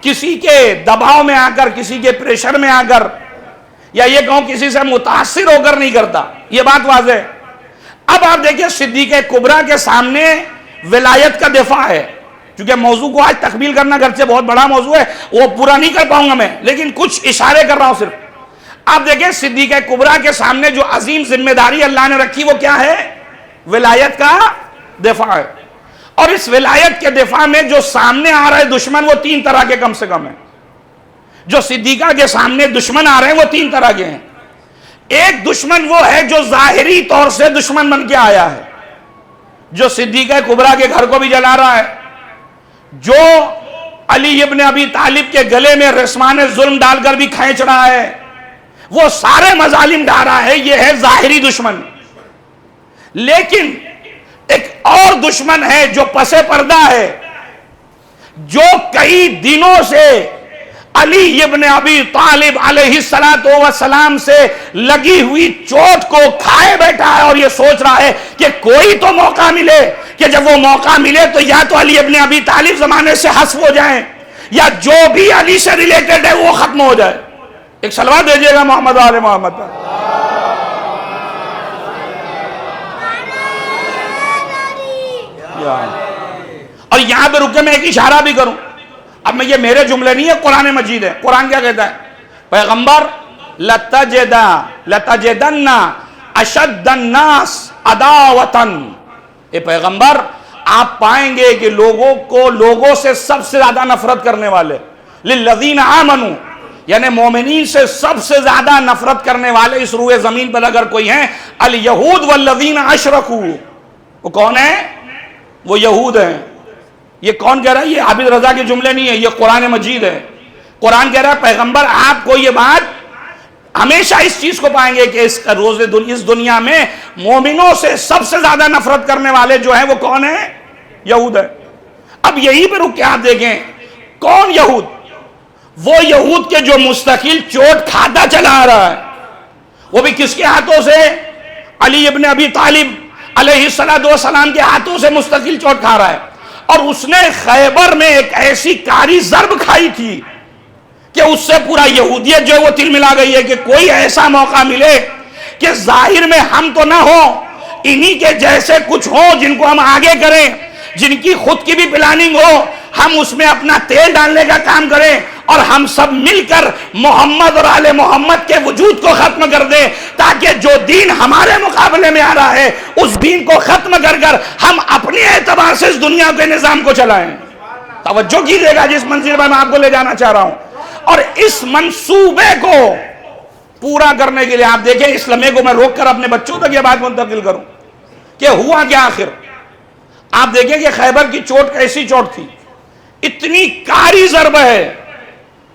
کسی کے دباؤ میں آ کر، کسی کے پریشر میں آ کر، یا یہ کہوں کسی سے متاثر ہو کر نہیں کرتا، یہ بات واضح ہے۔ اب آپ دیکھیں صدیق کبریٰ کے سامنے ولایت کا دفاع ہے، چونکہ موضوع کو آج تکمیل کرنا گرچہ بہت بڑا موضوع ہے، وہ پورا نہیں کر پاؤں گا میں، لیکن کچھ اشارے کر رہا ہوں صرف۔ آپ دیکھیں صدیق کبریٰ کے سامنے جو عظیم ذمہ داری اللہ نے رکھی وہ کیا ہے؟ ولایت کا دفاع ہے۔ اور اس ولایت کے دفاع میں جو سامنے آ رہے دشمن وہ 3 طرح کے کم سے کم ہیں۔ جو صدیقہ کے سامنے دشمن آ رہے ہیں وہ 3 طرح کے ہیں۔ ایک دشمن وہ ہے جو ظاہری طور سے دشمن بن کے آیا ہے، جو صدیق کبریٰ کے گھر کو بھی جلا رہا ہے، جو علی ابن ابی طالب کے گلے میں رسمان ظلم ڈال کر بھی کھینچ رہا ہے، وہ سارے مظالم ڈال رہا ہے، یہ ہے ظاہری دشمن۔ لیکن ایک اور دشمن ہے جو پس پردہ ہے، جو کئی دنوں سے علی ابن ابی طالب علیہ السلام سے لگی ہوئی چوٹ کو کھائے بیٹھا ہے اور یہ سوچ رہا ہے کہ کوئی تو موقع ملے، کہ جب وہ موقع ملے تو یا تو علی ابن ابی طالب زمانے سے حذف ہو جائیں، یا جو بھی علی سے ریلیٹڈ ہے وہ ختم ہو جائے۔ ایک صلوات دیجئے گا محمد آل محمد پر۔ اور یہاں پہ رکے میں ایک اشارہ بھی کروں، اب میں یہ میرے جملے نہیں ہے، قرآن مجید ہے۔ قرآن کیا کہتا ہے؟ پیغمبر لَتَجِدَنَّ أَشَدَّ النَّاسِ عَدَاوَةً، اے پیغمبر آپ پائیں گے کہ لوگوں سے سب سے زیادہ نفرت کرنے والے، لِلَّذِينَ آمَنُوا، یعنی مومنین سے سب سے زیادہ نفرت کرنے والے اس روئے زمین پر اگر کوئی ہیں، الْيَهُودُ وَالَّذِينَ أَشْرَكُوا، وہ کون ہیں؟ وہ یہود ہیں۔ یہ کون کہہ رہا ہے؟ یہ عابد رضا کے جملے نہیں ہے، یہ قرآن مجید ہے۔ قرآن کہہ رہا ہے پیغمبر آپ کو یہ بات ہمیشہ اس چیز کو پائیں گے کہ اس دنیا میں مومنوں سے سب سے زیادہ نفرت کرنے والے جو ہیں وہ کون ہیں؟ یہود ہیں۔ اب یہی پہ رک کے آپ دیکھیں کون یہود؟ وہ یہود کے جو مستقل چوٹ کھاتا چلا آ رہا ہے، وہ بھی کس کے ہاتھوں سے؟ علی ابن ابی طالب علیہ السلام کے ہاتھوں سے مستقل چوٹ کھا رہا ہے۔ اور اس نے خیبر میں ایک ایسی کاری ضرب کھائی تھی کہ اس سے پورا یہودیت جو ہے وہ تل ملا گئی ہے کہ کوئی ایسا موقع ملے کہ ظاہر میں ہم تو نہ ہو، انہی کے جیسے کچھ ہوں جن کو ہم آگے کریں، جن کی خود کی بھی پلاننگ ہو، ہم اس میں اپنا تیل ڈالنے کا کام کریں اور ہم سب مل کر محمد اور آل محمد کے وجود کو ختم کر دیں، تاکہ جو دین ہمارے مقابلے میں آ رہا ہے اس دین کو ختم کر کر ہم اپنے اعتبار سے اس دنیا کے نظام کو چلائیں۔ توجہ کیجیے گا جس منزل پر میں آپ کو لے جانا چاہ رہا ہوں، اور اس منصوبے کو پورا کرنے کے لیے آپ دیکھیں اس لمحے کو میں روک کر اپنے بچوں تک یہ بات منتقل کروں کہ ہوا کیا آخر۔ آپ دیکھیں کہ خیبر کی چوٹ کیسی چوٹ تھی، اتنی کاری ضرب ہے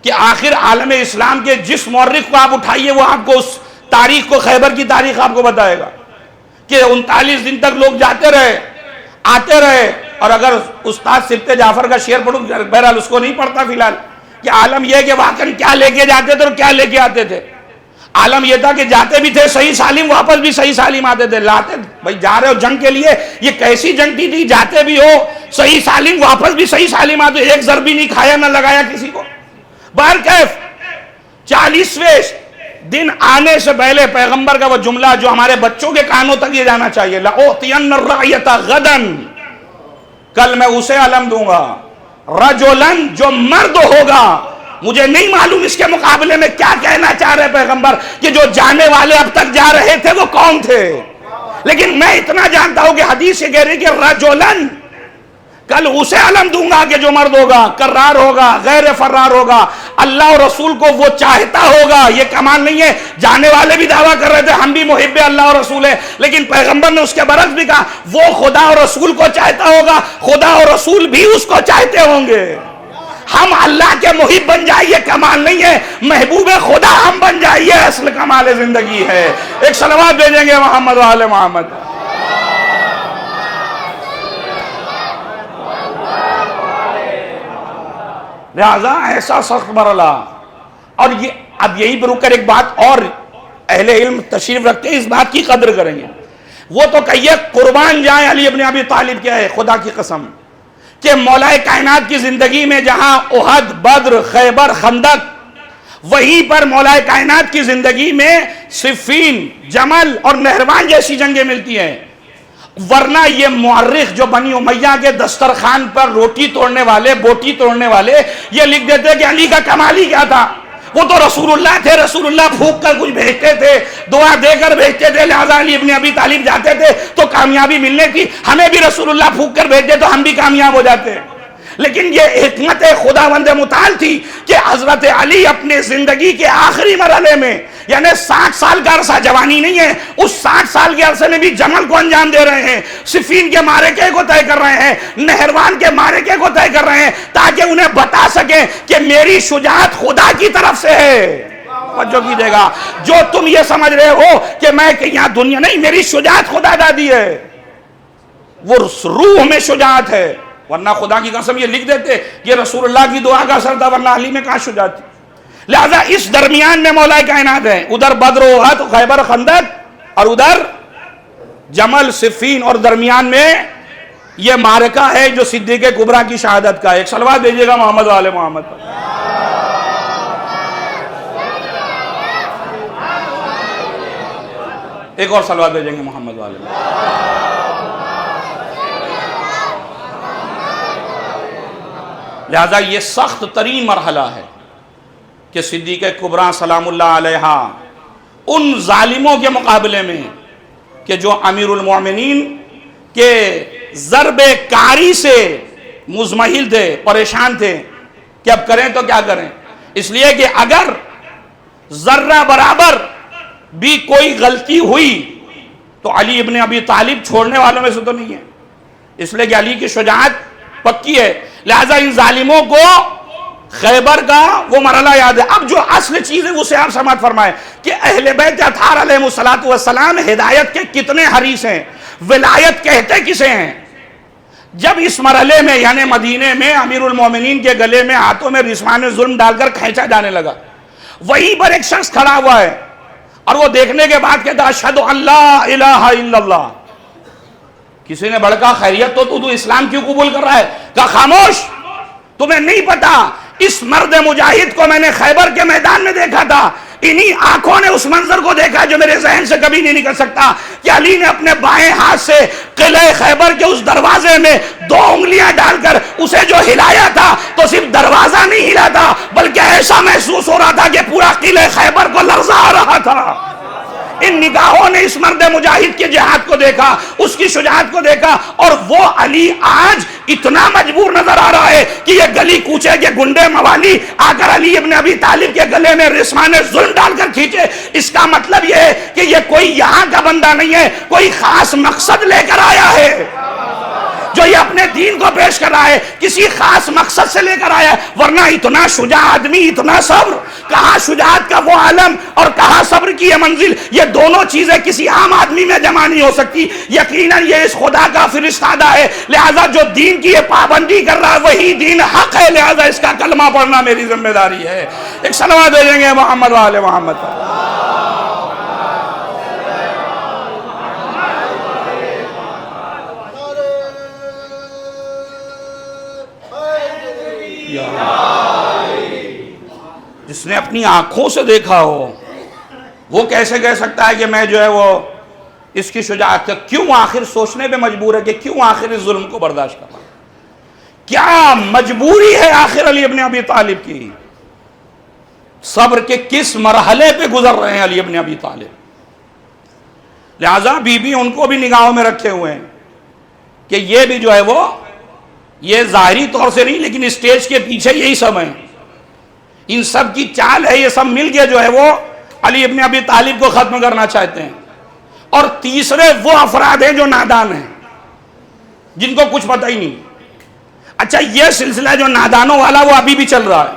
کہ آخر عالم اسلام کے جس مورخ کو آپ اٹھائیے وہ آپ کو اس تاریخ کو، خیبر کی تاریخ آپ کو بتائے گا کہ 39 دن تک لوگ جاتے رہے آتے رہے۔ اور اگر استاد سبت جعفر کا شعر پڑھوں، بہرحال اس کو نہیں پڑھتا فی الحال، کہ عالم یہ کہ واقعاً کیا لے کے جاتے تھے اور کیا لے کے آتے تھے۔ عالم یہ تھا کہ جاتے بھی تھے صحیح سالم، واپس بھی صحیح سالم آتے تھے۔ لاتے بھائی جا رہے ہو جنگ کے لیے، یہ کیسی جنگ تھی؟ جاتے بھی ہو صحیح سالم، واپس بھی صحیح سالم آتے، ایک ضرب بھی نہیں کھایا نہ لگایا کسی کو۔ بہرکیف 40ویں دن آنے سے پہلے پیغمبر کا وہ جملہ جو ہمارے بچوں کے کانوں تک یہ جانا چاہیے، لَأُعْطِيَنَّ الرَّعْيَةَ غَدًا، کل میں اسے علم دوں گا، رَجُلًا، جو مرد ہوگا۔ مجھے نہیں معلوم اس کے مقابلے میں کیا کہنا چاہ رہے پیغمبر کہ جو جانے والے اب تک جا رہے تھے وہ کون تھے، لیکن میں اتنا جانتا ہوں کہ حدیث یہ کہہ رہی کہ رَجُلًا، کل اسے علم دوں گا کہ جو مرد ہوگا، کرار ہوگا، غیر فرار ہوگا، اللہ اور رسول کو وہ چاہتا ہوگا۔ یہ کمال نہیں ہے، جانے والے بھی دعویٰ کر رہے تھے ہم بھی محب اللہ اور رسول ہیں، لیکن پیغمبر نے اس کے برعکس بھی کہا وہ خدا اور رسول کو چاہتا ہوگا، خدا اور رسول بھی اس کو چاہتے ہوں گے۔ ہم اللہ کے محب بن جائیے کمال نہیں ہے، محبوب خدا ہم بن جائیے اصل کمال زندگی ہے۔ ایک صلوات بھیجیں گے محمد و آل محمد۔ لہذا ایسا سخت مرحلہ، اور یہ اب یہی پر رک کر ایک بات اور اہل علم تشریف رکھتے ہیں، اس بات کی قدر کریں گے۔ وہ تو کہیے قربان جائیں علی ابن ابی طالب کیا ہے، خدا کی قسم کہ مولا کائنات کی زندگی میں جہاں احد، بدر، خیبر، خندق، وہیں پر مولا کائنات کی زندگی میں صفین، جمل اور نہروان جیسی جنگیں ملتی ہیں. ورنہ یہ مورخ جو بنی امیہ کے دسترخوان پر روٹی توڑنے والے، بوٹی توڑنے والے، یہ لکھ دیتے کہ علی کا کمال ہی کیا تھا، وہ تو رسول اللہ تھے، رسول اللہ پھونک کر کچھ بھیجتے تھے، دعا دے کر بھیجتے تھے، لہذا علی ابن ابی طالب جاتے تھے تو کامیابی ملنے تھی، ہمیں بھی رسول اللہ پھونک کر بھیجتے تو ہم بھی کامیاب ہو جاتے. لیکن یہ حکمت خداوند متعال تھی کہ حضرت علی اپنے زندگی کے آخری مرحلے میں، یعنی 60 سال کا عرصہ جوانی نہیں ہے، اس 60 سال کے عرصے میں بھی جمل کو انجام دے رہے ہیں، صفین کے معرکے کو طے کر رہے ہیں، نہروان کے معرکے کو طے کر رہے ہیں، تاکہ انہیں بتا سکیں کہ میری شجاعت خدا کی طرف سے ہے. توجہ کیجئے گا، جو تم یہ سمجھ رہے ہو کہ میں کہ یہاں دنیا نہیں، میری شجاعت خدا دادی ہے، وہ روح میں شجاعت ہے. ورنہ خدا کی قسم یہ لکھ دیتے یہ رسول اللہ کی دعا کا اثر تھا، ورنہ علی میں کہاں شجاعت تھی. لہذا اس درمیان میں مولا کائنات ہے، ادھر بدر و احد، خیبر، خندق، اور ادھر جمل، صفین، اور درمیان میں یہ معرکہ ہے جو صدیق کبریٰ کی شہادت کا ہے. ایک صلوات بھیجیے گا محمد و آل محمد پر. ایک اور صلوات بھیجیں گے محمد و آل محمد. لہذا یہ سخت ترین مرحلہ ہے کہ صدیق کبریٰ سلام اللہ علیہ ان ظالموں کے مقابلے میں کہ جو امیر المومنین کے ضرب کاری سے مزمحل تھے، پریشان تھے کہ اب کریں تو کیا کریں. اس لیے کہ اگر ذرہ برابر بھی کوئی غلطی ہوئی تو علی ابن ابی طالب چھوڑنے والوں میں سے تو نہیں ہے، اس لیے کہ علی کی شجاعت پکی ہے. لہذا ان ظالموں کو خیبر کا وہ مرحلہ یاد ہے. اب جو اصل چیز ہے اسے آپ سماعت فرمائیں کہ اہل بیت اطہار علیہ السلام ہدایت کے کتنے حریص ہیں، ولایت کہتے کسے ہیں. جب اس مرحلے میں یعنی مدینے میں امیر المومنین کے گلے میں ہاتھوں میں رسوان ظلم ڈال کر کھینچا جانے لگا، وہیں پر ایک شخص کھڑا ہوا ہے اور وہ دیکھنے کے بعد کہتا اشہد ان لا الہ الا اللہ. کسی نے بڑکا خیریت تو اسلام کیوں قبول کر رہا ہے؟ کہا خاموش، تمہیں نہیں پتا اس مرد مجاہد کو میں نے خیبر کے میدان میں دیکھا تھا، انہی آنکھوں نے اس منظر کو دیکھا جو میرے ذہن سے کبھی نہیں نکل سکتا کہ علی نے اپنے بائیں ہاتھ سے قلعہ خیبر کے اس دروازے میں 2 انگلیاں ڈال کر اسے جو ہلایا تھا تو صرف دروازہ نہیں ہلا تھا بلکہ ایسا محسوس ہو رہا تھا کہ پورا قلعہ خیبر کو لرزا رہا تھا. ان نگاہوں نے اس مرد مجاہد کے جہاد کو دیکھا، اس کی شجاعت کو دیکھا، اور وہ علی آج اتنا مجبور نظر آ رہا ہے کہ یہ گلی کوچے کے گنڈے موالی آ کر علی ابن ابی طالب کے گلے میں رسوان ظلم ڈال کر کھینچے. اس کا مطلب یہ ہے کہ یہ کوئی یہاں کا بندہ نہیں ہے، کوئی خاص مقصد لے کر آیا ہے. جو یہ اپنے دین کو پیش کر رہا ہے کسی خاص مقصد سے لے کر آیا ہے. ورنہ اتنا شجاع آدمی، اتنا صبر، کہاں شجاعت کا وہ عالم اور کہاں صبر کی یہ منزل، یہ دونوں چیزیں کسی عام آدمی میں جمع نہیں ہو سکتی. یقیناً یہ اس خدا کا فرستادہ ہے، لہذا جو دین کی یہ پابندی کر رہا ہے وہی دین حق ہے، لہذا اس کا کلمہ پڑھنا میری ذمہ داری ہے. ایک صلوات دے دیں گے محمد و آل محمد. جس نے اپنی آنکھوں سے دیکھا ہو وہ کیسے کہہ سکتا ہے کہ میں جو ہے وہ اس کی شجاعت کا کیوں آخر سوچنے پہ مجبور ہے کہ کیوں آخر اس ظلم کو برداشت کرنا، کیا مجبوری ہے آخر علی ابن ابی طالب کی، صبر کے کس مرحلے پہ گزر رہے ہیں علی ابن ابی طالب. لہذا بی بی ان کو بھی نگاہوں میں رکھے ہوئے ہیں کہ یہ بھی جو ہے وہ یہ ظاہری طور سے نہیں لیکن اسٹیج کے پیچھے یہی سب ہیں، ان سب کی چال ہے، یہ سب مل کے جو ہے وہ علی ابن ابی طالب کو ختم کرنا چاہتے ہیں. اور تیسرے وہ افراد ہیں جو نادان ہیں، جن کو کچھ پتہ ہی نہیں. اچھا یہ سلسلہ جو نادانوں والا وہ ابھی بھی چل رہا ہے.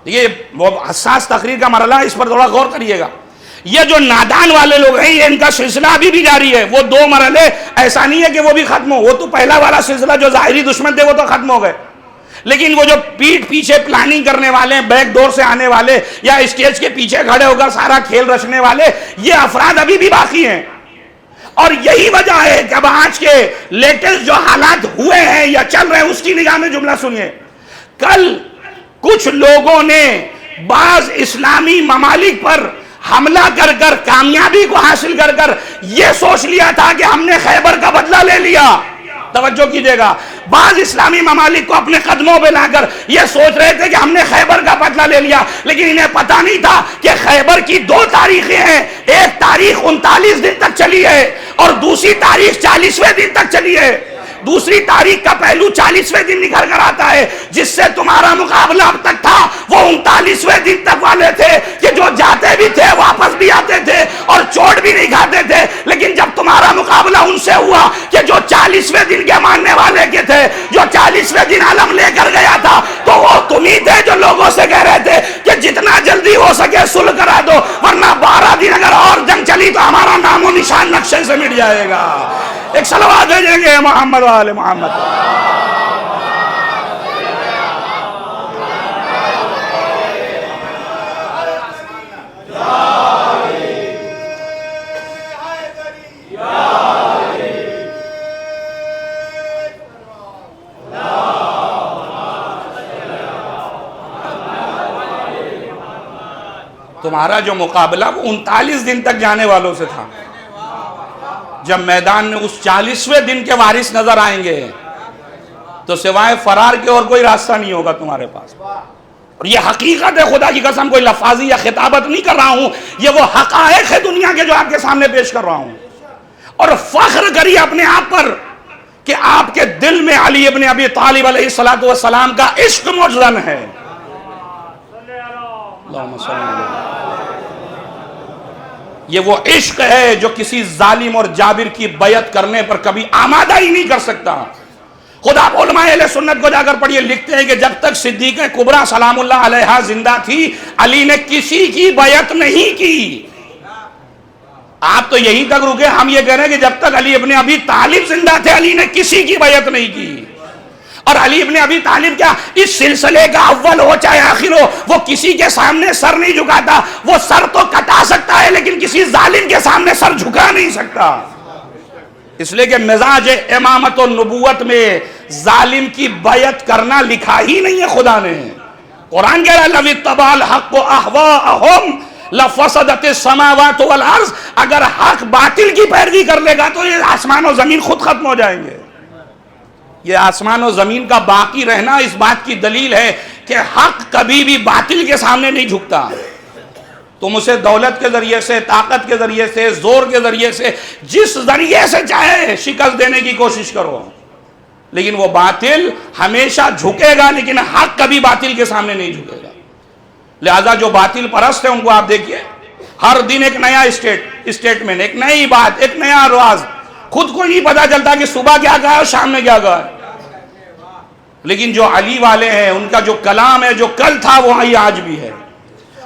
یہ وہ حساس تقریر کا مرحلہ ہے، اس پر تھوڑا غور کریے گا. یہ جو نادان والے لوگ ہیں یہ ان کا سلسلہ ابھی بھی جاری ہے. وہ 2 مرحلے ایسا نہیں ہے کہ وہ بھی ختم ہو، وہ تو پہلا والا سلسلہ جو ظاہری دشمن تھے وہ تو ختم ہو گئے، لیکن وہ جو پیٹ پیچھے پلاننگ کرنے والے، بیک ڈور سے آنے والے یا اسٹیج کے پیچھے کھڑے ہو کر سارا کھیل رچنے والے، یہ افراد ابھی بھی باقی ہیں. اور یہی وجہ ہے کہ اب آج کے لیٹسٹ جو حالات ہوئے ہیں یا چل رہے ہیں اس کی نگاہ میں جملہ سنیے. کل کچھ لوگوں نے بعض اسلامی ممالک پر حملہ کر کر کامیابی کو حاصل کر کر یہ سوچ لیا تھا کہ ہم نے خیبر کا بدلہ لے لیا. توجہ کیجئے گا, بعض اسلامی ممالک کو اپنے قدموں پہ لا کر یہ سوچ رہے تھے کہ ہم نے خیبر کا بدلہ لے لیا, لیکن انہیں پتہ نہیں تھا کہ خیبر کی دو تاریخیں ہیں. ایک تاریخ 39 دن تک چلی ہے اور دوسری تاریخ 40ویں دن تک چلی ہے. دوسری تاریخ کا پہلو 40ویں دن نکل کر آتا ہے, جس سے تمہارا مقابلہ اب تک تھا وہ 39ویں دن تک والے تھے کہ جو جاتے بھی تھے واپس بھی آتے تھے اور چوٹ بھی نہیں کھاتے تھے. لیکن جب تمہارا مقابلہ ان سے ہوا کہ جو 40ویں دن کے ماننے والے کے تھے, جو 40ویں دن علم لے کر گیا تھا, تو وہ تم ہی تھے جو لوگوں سے کہہ رہے تھے کہ جتنا جلدی ہو سکے صلح کرا دو, ورنہ 12 دن اگر اور جنگ چلی تو ہمارا نام و نشان نقشے سے مٹ جائے گا. ایک صلوات بھیجیں گے محمد و آل محمد. تمہارا جو مقابلہ وہ 39 دن تک جانے والوں سے تھا. جب میدان میں اس 40ویں دن کے وارث نظر آئیں گے تو سوائے فرار کے اور کوئی راستہ نہیں ہوگا تمہارے پاس. اور یہ حقیقت ہے, خدا کی قسم کوئی لفاظی یا خطابت نہیں کر رہا ہوں, یہ وہ حقائق ہے دنیا کے جو آپ کے سامنے پیش کر رہا ہوں. اور فخر کریے اپنے آپ پر کہ آپ کے دل میں علی ابن ابی طالب علیہ السلام کا عشق مجزن ہے. اللہم صلی اللہ علیہ. یہ وہ عشق ہے جو کسی ظالم اور جابر کی بیعت کرنے پر کبھی آمادہ ہی نہیں کر سکتا. خدا علماء اہل سنت کو جا کر پڑھیے, لکھتے ہیں کہ جب تک صدیقہ کبریٰ سلام اللہ علیہا زندہ تھی علی نے کسی کی بیعت نہیں کی. آپ تو یہیں تک رکے, ہم یہ کہہ رہے ہیں کہ جب تک علی ابن ابی طالب زندہ تھے علی نے کسی کی بیعت نہیں کی. اور علی ابن ابی طالب کیا اس سلسلے کا اول ہو چاہے آخر ہو, وہ کسی کے سامنے سر نہیں جھکاتا. وہ سر تو کٹا سکتا ہے لیکن کسی ظالم کے سامنے سر جھکا نہیں سکتا. اس لیے کہ مزاج امامت و نبوت میں ظالم کی بیعت کرنا لکھا ہی نہیں ہے خدا نے. قرآن کہہ رہا ہے لَوِ اتَّبَعَ الْحَقُّ أَهْوَاءَهُمْ لَفَسَدَتِ السَّمَاوَاتُ وَالْأَرْضُ. اگر حق باطل کی پیروی کر لے گا تو یہ آسمان و زمین خود ختم ہو جائیں گے. یہ آسمان و زمین کا باقی رہنا اس بات کی دلیل ہے کہ حق کبھی بھی باطل کے سامنے نہیں جھکتا. تم اسے دولت کے ذریعے سے, طاقت کے ذریعے سے, زور کے ذریعے سے, جس ذریعے سے چاہے شکست دینے کی کوشش کرو, لیکن وہ باطل ہمیشہ جھکے گا, لیکن حق کبھی باطل کے سامنے نہیں جھکے گا. لہذا جو باطل پرست ہیں ان کو آپ دیکھیے, ہر دن ایک نیا اسٹیٹمنٹ, ایک نئی بات, ایک نیا رواز. خود کو نہیں پتا چلتا کہ صبح کیا کہا اور شام میں کیا کہا. لیکن جو علی والے ہیں ان کا جو کلام ہے, جو کل تھا وہی آج بھی ہے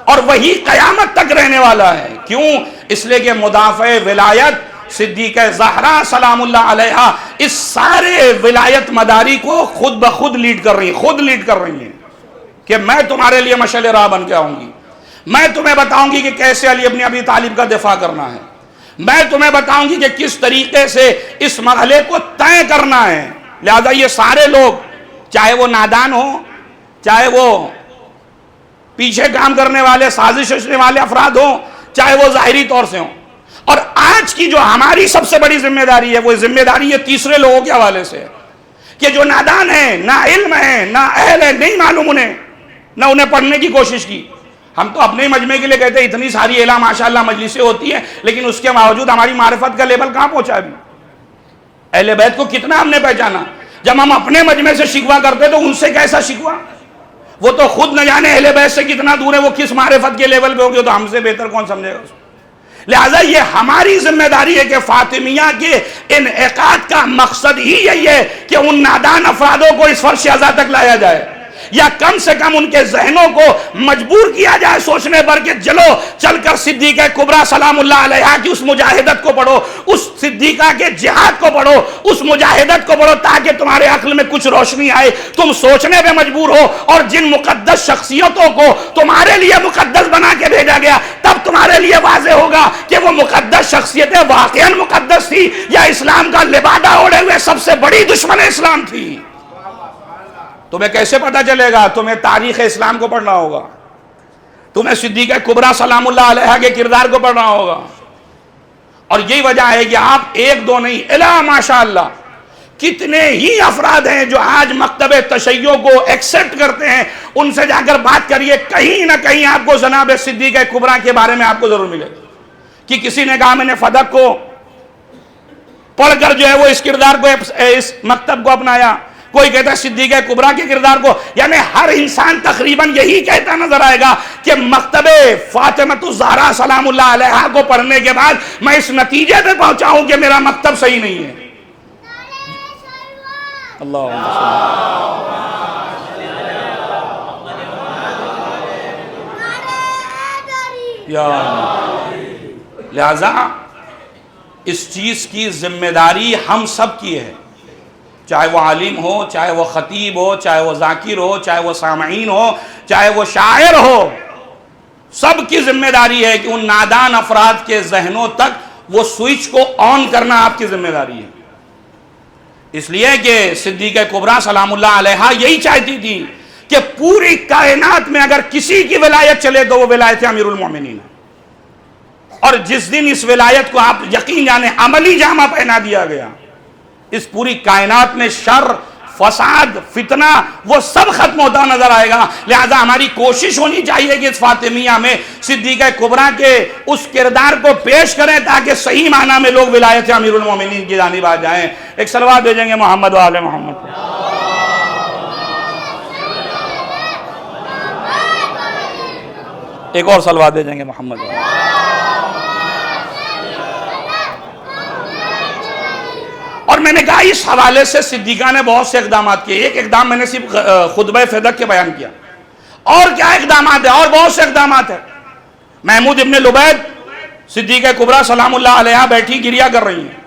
اور وہی قیامت تک رہنے والا ہے. کیوں؟ اس لیے کہ مدافع ولایت صدیقہ زہرا سلام اللہ علیہا اس سارے ولایت مداری کو خود بخود لیڈ کر رہی ہیں, کہ میں تمہارے لیے مشعل راہ بن کے آؤں گی, میں تمہیں بتاؤں گی کہ کیسے علی ابن ابی طالب کا دفاع کرنا ہے, میں تمہیں بتاؤں گی کہ کس طریقے سے اس مرحلے کو طے کرنا ہے. لہذا یہ سارے لوگ, چاہے وہ نادان ہو, چاہے وہ پیچھے کام کرنے والے, سازش رچنے والے افراد ہوں, چاہے وہ ظاہری طور سے ہوں. اور آج کی جو ہماری سب سے بڑی ذمہ داری ہے, وہ ذمہ داری ہے تیسرے لوگوں کے حوالے سے, کہ جو نادان ہیں, نہ علم ہے, نہ اہل ہے, نہیں معلوم انہیں, نہ انہیں پڑھنے کی کوشش کی. ہم تو اپنے مجمع کے لیے کہتے ہیں اتنی ساری اعلیٰ ماشاءاللہ مجلسیں ہوتی ہیں, لیکن اس کے باوجود ہماری معرفت کا لیول کہاں پہنچا ابھی؟ اہل بیت کو کتنا ہم نے پہچانا؟ جب ہم اپنے مجمع سے شکوہ کرتے تو ان سے کیسا شکوہ؟ وہ تو خود نہ جانے اہل بیت سے کتنا دور ہے, وہ کس معرفت کے لیول پہ ہوگی, تو ہم سے بہتر کون سمجھے گا اس کو. لہٰذا یہ ہماری ذمہ داری ہے کہ فاطمیہ کے انعقاد کا مقصد ہی یہی ہے کہ ان نادان افرادوں کو اس فرش ازا تک لایا جائے, یا کم سے کم ان کے ذہنوں کو مجبور کیا جائے سوچنے پر کہ چل کر صدیقہ کبریٰ سلام اللہ علیہا کی اس مجاہدت کو پڑھو, اس صدیقہ کے جہاد کو پڑھو, اس مجاہدت کو پڑھو, تاکہ تمہارے عقل میں کچھ روشنی آئے, تم سوچنے پہ مجبور ہو. اور جن مقدس شخصیتوں کو تمہارے لیے مقدس بنا کے بھیجا گیا تب تمہارے لیے واضح ہوگا کہ وہ مقدس شخصیتیں واقعاً مقدس تھی یا اسلام کا لبادہ اوڑھے ہوئے سب سے بڑی دشمن اسلام تھی۔ تمہیں کیسے پتا چلے گا؟ تمہیں تاریخ اسلام کو پڑھنا ہوگا، تمہیں صدیقہ کبریٰ سلام اللہ علیہا کے کردار کو پڑھنا ہوگا۔ اور یہی وجہ ہے کہ آپ ایک دو نہیں، الا ماشاءاللہ کتنے ہی افراد ہیں جو آج مکتب تشیع کو ایکسپٹ کرتے ہیں، ان سے جا کر بات کریے، کہیں نہ کہیں آپ کو جناب صدیقہ کبریٰ کے بارے میں آپ کو ضرور ملے کہ کسی نے کہا میں نے فدق کو پڑھ کر جو ہے وہ اس کردار کو، اس مکتب کو اپنایا، کوئی کہتا ہے صدیقہ کبریٰ کے کردار کو، یعنی ہر انسان تقریباً یہی کہتا نظر آئے گا کہ مکتب فاطمۃ الزہرا سلام اللہ علیہا کو پڑھنے کے بعد میں اس نتیجے پہ پہنچا ہوں کہ میرا مکتب صحیح نہیں ہے۔ لہذا اس چیز کی ذمہ داری ہم سب کی ہے، چاہے وہ عالم ہو، چاہے وہ خطیب ہو، چاہے وہ ذاکر ہو، چاہے وہ سامعین ہو، چاہے وہ شاعر ہو، سب کی ذمہ داری ہے کہ ان نادان افراد کے ذہنوں تک وہ سوئچ کو آن کرنا آپ کی ذمہ داری ہے۔ اس لیے کہ صدیقہ کبریٰ سلام اللہ علیہا یہی چاہتی تھی کہ پوری کائنات میں اگر کسی کی ولایت چلے تو وہ ولایت امیر المومنین ہے، اور جس دن اس ولایت کو آپ یقین جانے عملی جامہ پہنا دیا گیا، اس پوری کائنات میں شر، فساد، فتنہ وہ سب ختم ہوتا نظر آئے گا۔ لہذا ہماری کوشش ہونی چاہیے کہ اس فاطمیہ میں صدیقہ کبریٰ کے اس کردار کو پیش کریں تاکہ صحیح معنی میں لوگ ولایت امیر المومنین کی جانب آ جائیں۔ ایک صلوات بھیجیں گے محمد و آل محمد۔ ایک اور صلوات بھیجیں گے محمد و آل محمد۔ اور میں نے کہا اس حوالے سے صدیقہ نے بہت سے اقدامات کیے، ایک اقدام میں نے صرف خطبہ فدق کے بیان کیا، اور کیا اقدامات ہیں، اور بہت سے اقدامات ہیں۔ محمود ابن لبید صدیقہ کبریٰ سلام اللہ علیہا بیٹھی گریا کر رہی ہیں،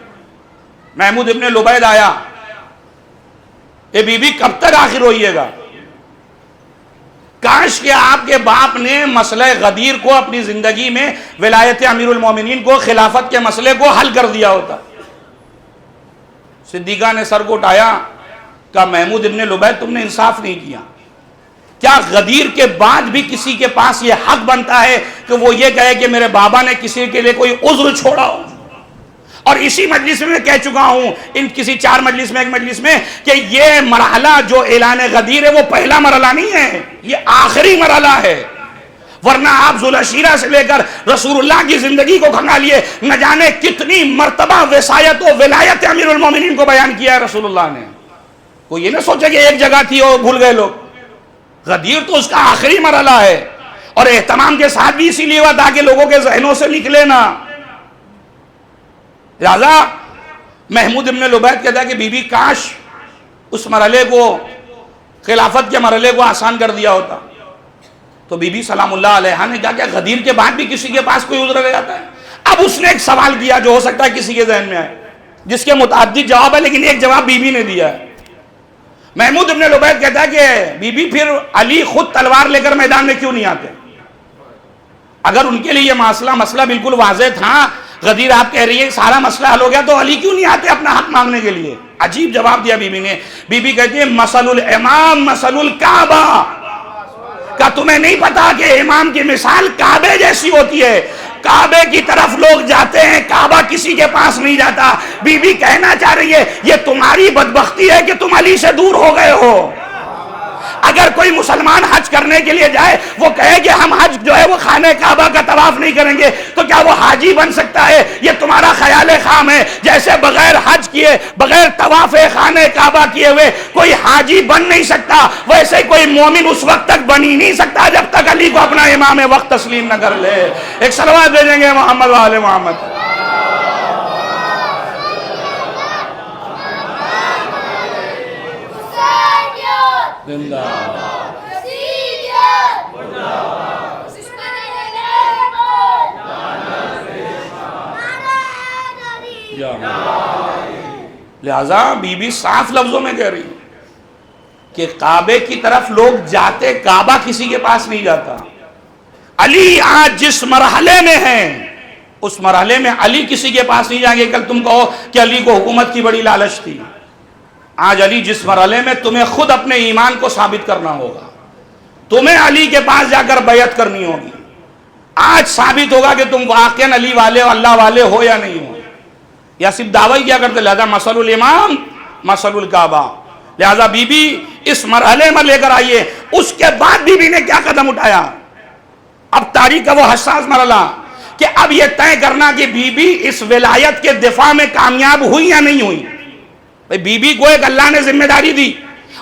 محمود ابن لبید آیا، اے بی بی کب تک آخر روئیے گا؟ کاش کہ آپ کے باپ نے مسئلہ غدیر کو اپنی زندگی میں ولایت امیر المومنین کو، خلافت کے مسئلے کو حل کر دیا ہوتا۔ صدیقہ نے سر کو اٹھایا، کہا محمود ابن لبید تم نے انصاف نہیں کیا، کیا غدیر کے بعد بھی کسی کے پاس یہ حق بنتا ہے کہ وہ یہ کہے کہ میرے بابا نے کسی کے لیے کوئی عذر چھوڑا ہو؟ اور اسی مجلس میں کہہ چکا ہوں، ان کسی 4 مجلس میں، ایک مجلس میں، کہ یہ مرحلہ جو اعلان غدیر ہے وہ پہلا مرحلہ نہیں ہے، یہ آخری مرحلہ ہے، ورنہ آپ ذوالعشیرہ سے لے کر رسول اللہ کی زندگی کو کھنگالیے، نہ جانے کتنی مرتبہ وصایت و ولایت امیر المومنین کو بیان کیا ہے رسول اللہ نے۔ کوئی یہ نہ سوچے کہ ایک جگہ تھی اور بھول گئے لوگ، غدیر تو اس کا آخری مرحلہ ہے، اور اہتمام کے ساتھ بھی اسی لیے ہوا تاکہ لوگوں کے ذہنوں سے نکلے نہ۔ لہذا محمود ابن لبید کہتا ہے کہ بی بی کاش اس مرحلے کو، خلافت کے مرحلے کو آسان کر دیا ہوتا۔ تو بی بی سلام اللہ علیہا نے کہا کہ غدیر کے بعد بھی کسی کے پاس کوئی عذر رہ جاتا ہے؟ اب اس نے ایک سوال کیا جو ہو سکتا ہے کسی کے ذہن میں آئے، جس کے متعدد جواب ہے، لیکن ایک جواب بی بی نے دیا ہے۔ محمود ابن لبید کہتا ہے کہ بی بی پھر علی خود تلوار لے کر میدان میں کیوں نہیں آتے؟ اگر ان کے لیے یہ مسئلہ بالکل واضح تھا، غدیر آپ کہہ رہی ہے سارا مسئلہ حل ہو گیا، تو علی کیوں نہیں آتے اپنا حق مانگنے کے لیے؟ عجیب جواب دیا بی بی نے۔ بی بی کہتی ہے مثل الامام مثل الکعبہ، کہ تمہیں نہیں پتا کہ امام کی مثال کعبے جیسی ہوتی ہے، کعبے کی طرف لوگ جاتے ہیں، کعبہ کسی کے پاس نہیں جاتا۔ بی بی کہنا چاہ رہی ہے یہ تمہاری بدبختی ہے کہ تم علی سے دور ہو گئے ہو۔ اگر کوئی مسلمان حج کرنے کے لیے جائے، وہ کہے کہ ہم حج جو ہے وہ خانہ کعبہ کا طواف نہیں کریں گے، تو کیا وہ حاجی بن سکتا ہے؟ یہ تمہارا خیال خام ہے۔ جیسے بغیر حج کیے، بغیر طواف خانہ کعبہ کیے ہوئے کوئی حاجی بن نہیں سکتا، ویسے کوئی مومن اس وقت تک بن ہی نہیں سکتا جب تک علی کو اپنا امام وقت تسلیم نہ کر لے۔ ایک صلوات بھیجیں گے محمد و آل محمد۔ لہذا بی بی صاف لفظوں میں کہہ رہی ہے کہ کعبے کی طرف لوگ جاتے، کعبہ کسی کے پاس نہیں جاتا۔ علی آج جس مرحلے میں ہیں اس مرحلے میں علی کسی کے پاس نہیں جائیں گے کل تم کہو کہ علی کو حکومت کی بڑی لالچ تھی. آج علی جس مرحلے میں تمہیں خود اپنے ایمان کو ثابت کرنا ہوگا, تمہیں علی کے پاس جا کر بیعت کرنی ہوگی. آج ثابت ہوگا کہ تم واقعاً علی والے اور اللہ والے ہو یا نہیں ہو, یا صرف دعوی کیا کرتے. لہذا مثل الامام مثل الکعبہ. لہذا بی بی اس مرحلے میں لے کر آئیے. اس کے بعد بی بی نے کیا قدم اٹھایا؟ اب تاریخ کا وہ حساس مرحلہ کہ اب یہ طے کرنا کہ بی بی اس ولایت کے دفاع میں کامیاب ہوئی یا نہیں ہوئی. بی بی کو ایک اللہ نے ذمہ داری دی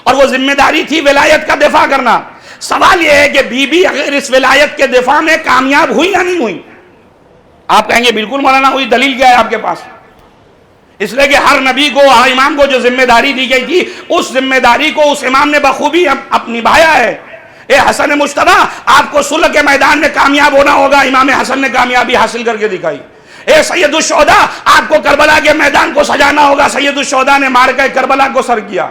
اور وہ ذمہ داری تھی ولایت کا دفاع کرنا. سوال یہ ہے کہ بی بی اگر اس ولایت کے دفاع میں کامیاب ہوئی یا نہیں ہوئی؟ آپ کہیں گے بالکل مولانا ہوئی. دلیل کیا ہے آپ کے پاس؟ اس لیے کہ ہر نبی کو, ہر امام کو جو ذمہ داری دی گئی تھی اس ذمہ داری کو اس امام نے بخوبی نبھایا ہے. اے حسن مجتبی, آپ کو صلح کے میدان میں کامیاب ہونا ہوگا, امام حسن نے کامیابی حاصل کر کے دکھائی. اے سید الشہداء, آپ کو کربلا کے میدان کو سجانا ہوگا, سید الشہداء نے مارکہ کربلا کو سر کیا.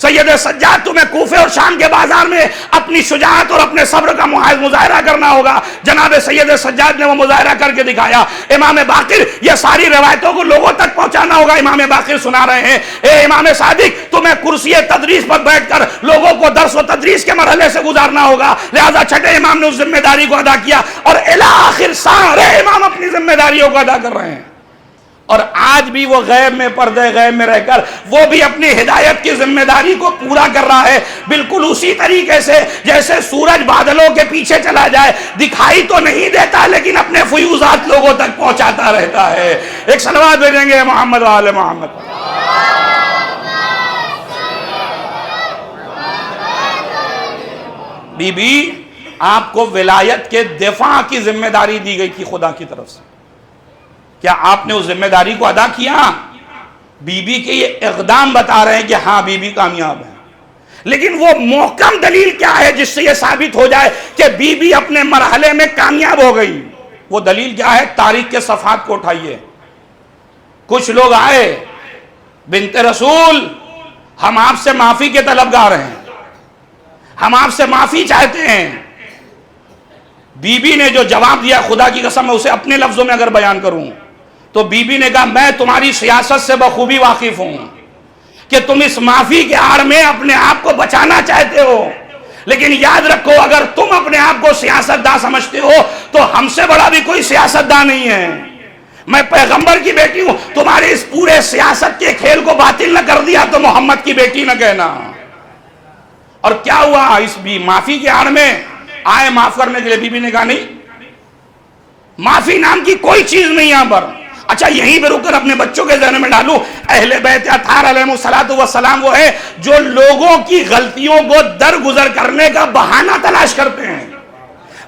سید سجاد, تمہیں کوفے اور شام کے بازار میں اپنی شجاعت اور اپنے صبر کا مظاہرہ کرنا ہوگا. جناب سید سجاد نے وہ مظاہرہ کر کے دکھایا. امام باقر, یہ ساری روایتوں کو لوگوں تک پہنچانا ہوگا. امام باقر سنا رہے ہیں. اے امام صادق, تمہیں کرسی تدریس پر بیٹھ کر لوگوں کو درس و تدریس کے مرحلے سے گزارنا ہوگا. لہذا چھٹے امام نے اس ذمہ داری کو ادا کیا اور الی آخر سارے امام اپنی ذمہ داریوں کو ادا کر رہے ہیں. اور آج بھی وہ غیب میں, پردے غیب میں رہ کر وہ بھی اپنی ہدایت کی ذمہ داری کو پورا کر رہا ہے, بالکل اسی طریقے سے جیسے سورج بادلوں کے پیچھے چلا جائے, دکھائی تو نہیں دیتا لیکن اپنے فیوزات لوگوں تک پہنچاتا رہتا ہے. ایک صلوات بھیجیں گے محمد و آل محمد. بی بی, آپ کو ولایت کے دفاع کی ذمہ داری دی گئی تھی خدا کی طرف سے. کیا آپ نے اس ذمہ داری کو ادا کیا؟ بی بی کے یہ اقدام بتا رہے ہیں کہ ہاں بی بی کامیاب ہے. لیکن وہ محکم دلیل کیا ہے جس سے یہ ثابت ہو جائے کہ بی بی اپنے مرحلے میں کامیاب ہو گئی؟ وہ دلیل کیا ہے؟ تاریخ کے صفحات کو اٹھائیے. کچھ لوگ آئے, بنت رسول ہم آپ سے معافی کے طلبگار ہیں, ہم آپ سے معافی چاہتے ہیں. بی بی نے جو جواب دیا, خدا کی قسم میں اسے اپنے لفظوں میں اگر بیان کروں تو بی بی نے کہا میں تمہاری سیاست سے بخوبی واقف ہوں کہ تم اس معافی کے آڑ میں اپنے آپ کو بچانا چاہتے ہو, لیکن یاد رکھو اگر تم اپنے آپ کو سیاست داں سمجھتے ہو تو ہم سے بڑا بھی کوئی سیاست داں نہیں ہے. میں پیغمبر کی بیٹی ہوں, تمہارے اس پورے سیاست کے کھیل کو باطل نہ کر دیا تو محمد کی بیٹی نہ کہنا. اور کیا ہوا؟ اس بھی معافی کے آڑ میں آئے معاف کرنے کے لیے. بی بی نے کہا نہیں, معافی نام کی کوئی چیز نہیں یہاں پر. اچھا یہیں پہ رک کر اپنے بچوں کے ذہن میں ڈالوں, اہل بیت اطہار علیہم الصلوۃ والسلام وہ ہے جو لوگوں کی غلطیوں کو درگزر کرنے کا بہانہ تلاش کرتے ہیں.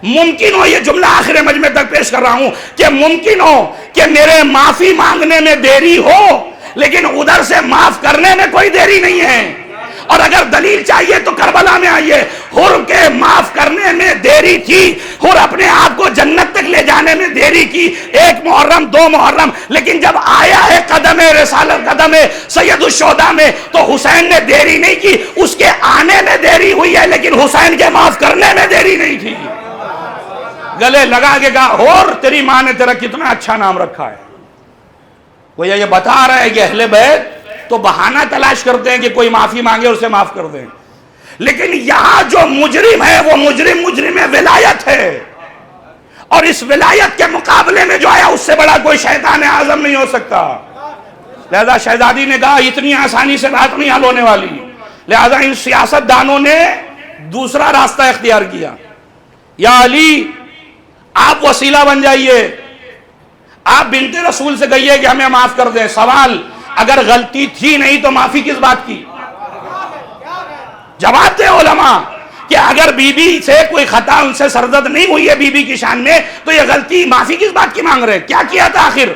ممکن ہو, یہ جملہ آخر مجمع تک پیش کر رہا ہوں, کہ ممکن ہو کہ میرے معافی مانگنے میں دیری ہو لیکن ادھر سے معاف کرنے میں کوئی دیری نہیں ہے. اور اگر دلیل چاہیے تو کربلا میں آئیے. حر کے معاف کرنے میں دیری تھی, حر اپنے آپ کو جنت تک لے جانے میں دیری کی, 1 محرم 2 محرم, لیکن جب آیا ہے قدم رسالت, قدم سید الشہداء میں, تو حسین نے دیری نہیں کی. اس کے آنے میں دیری ہوئی ہے لیکن حسین کے معاف کرنے میں دیری نہیں تھی. گلے لگا کے کہا حر تیری ماں نے تیرا کتنا اچھا نام رکھا ہے. وہ یہ بتا رہا ہے کہ اہل بیت تو بہانہ تلاش کرتے ہیں کہ کوئی معافی مانگے اور اسے معاف کر دیں, لیکن یہاں جو مجرم ہے وہ مجرم ولایت ہے, اور اس ولایت کے مقابلے میں جو آیا اس سے بڑا کوئی شیطان اعظم نہیں ہو سکتا. لہذا شہزادی نے کہا اتنی آسانی سے بات نہیں حل ہونے والی. لہذا ان سیاست دانوں نے دوسرا راستہ اختیار کیا. یا علی, آپ وسیلہ بن جائیے, آپ بنت رسول سے کہیے کہ ہمیں معاف کر دیں. سوال, اگر غلطی تھی نہیں تو معافی کس بات کی؟ جواب دے علماء کہ اگر بی بی سے کوئی خطا ان سے سرزد نہیں ہوئی ہے بی بی کی شان میں, تو یہ غلطی معافی کس بات کی مانگ رہے؟ کیا کیا تھا آخر؟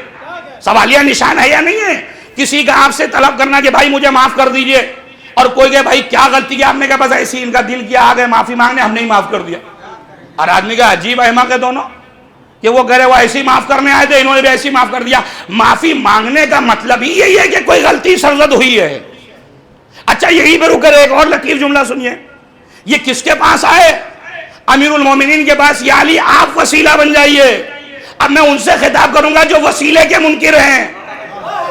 سوالیہ نشان ہے یا نہیں ہے؟ کسی کا آپ سے طلب کرنا کہ بھائی مجھے معاف کر دیجئے, اور کوئی کہ بھائی کیا غلطی کیا؟ آپ نے کہا بس ایسی ان کا دل کیا, آ گئے معافی مانگنے, ہم نے ہی معاف کر دیا. اور آدمی کا عجیب احمق ہے دونوں, کہ وہ کہہ رہے وہ ایسی معاف کرنے آئے تھے, انہوں نے بھی ایسی معاف کر دیا. معافی مانگنے کا مطلب ہی یہی ہے کہ کوئی غلطی سرزد ہوئی ہے. اچھا یہی پہ رک کر ایک اور لطیف جملہ سنیے. یہ کس کے پاس آئے؟ امیر المومنین کے پاس، یا علی آپ وسیلہ بن جائیے۔ اب میں ان سے خطاب کروں گا جو وسیلے کے منکر ہیں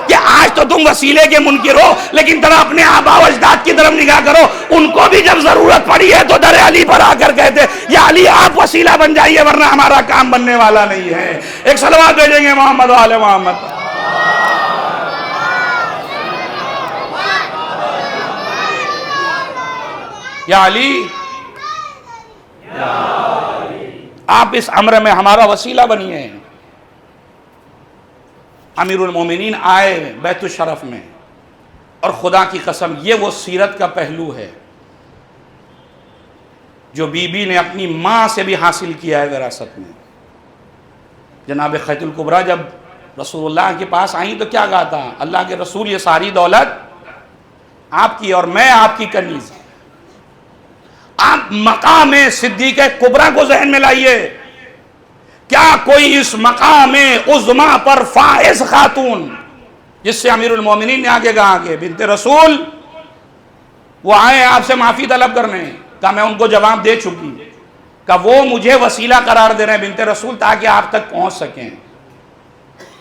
کہ آج تو تم وسیلے کے منکر ہو، لیکن ذرا اپنے آبا و اجداد کی طرف نگاہ کرو، ان کو بھی جب ضرورت پڑی ہے تو در علی پر آ کر کہتے یا علی آپ وسیلہ بن جائیے ورنہ ہمارا کام بننے والا نہیں ہے۔ ایک صلوات بھیجیں گے محمد و آل محمد۔ یا علی آپ اس امر میں ہمارا وسیلہ بنیے۔ امیر المومنین آئے بیت الشرف میں، اور خدا کی قسم یہ وہ سیرت کا پہلو ہے جو بی بی نے اپنی ماں سے بھی حاصل کیا ہے وراثت میں۔ جناب خیت الکبریٰ جب رسول اللہ کے پاس آئیں تو کیا کہا تھا؟ اللہ کے رسول یہ ساری دولت آپ کی اور میں آپ کی کنیز۔ آپ مقام صدیقہ کبریٰ کو ذہن میں لائیے، کیا کوئی اس مقام عظمیٰ پر فائز خاتون جس سے امیر المومنین نے آگے کہا کہ بنت رسول وہ آئے آپ سے معافی طلب کرنے، کہا میں ان کو جواب دے چکی، کہا وہ مجھے وسیلہ قرار دے رہے ہیں بنت رسول تاکہ آپ تک پہنچ سکیں۔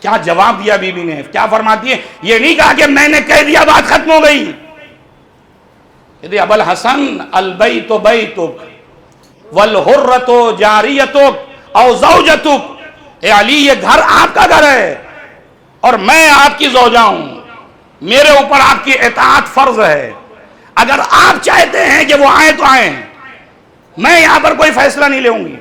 کیا جواب دیا بی بی نے؟ کیا فرماتی ہے؟ یہ نہیں کہا کہ میں نے کہہ دیا بات ختم ہو گئی، کہ ابو الحسن البیت بیتک والحرۃ جاریتک او زوجتک، اے علی یہ گھر آپ کا گھر ہے اور میں آپ کی زوجہ ہوں، میرے اوپر آپ کی اطاعت فرض ہے، اگر آپ چاہتے ہیں کہ وہ آئیں تو آئیں، میں یہاں پر کوئی فیصلہ نہیں لوں گی۔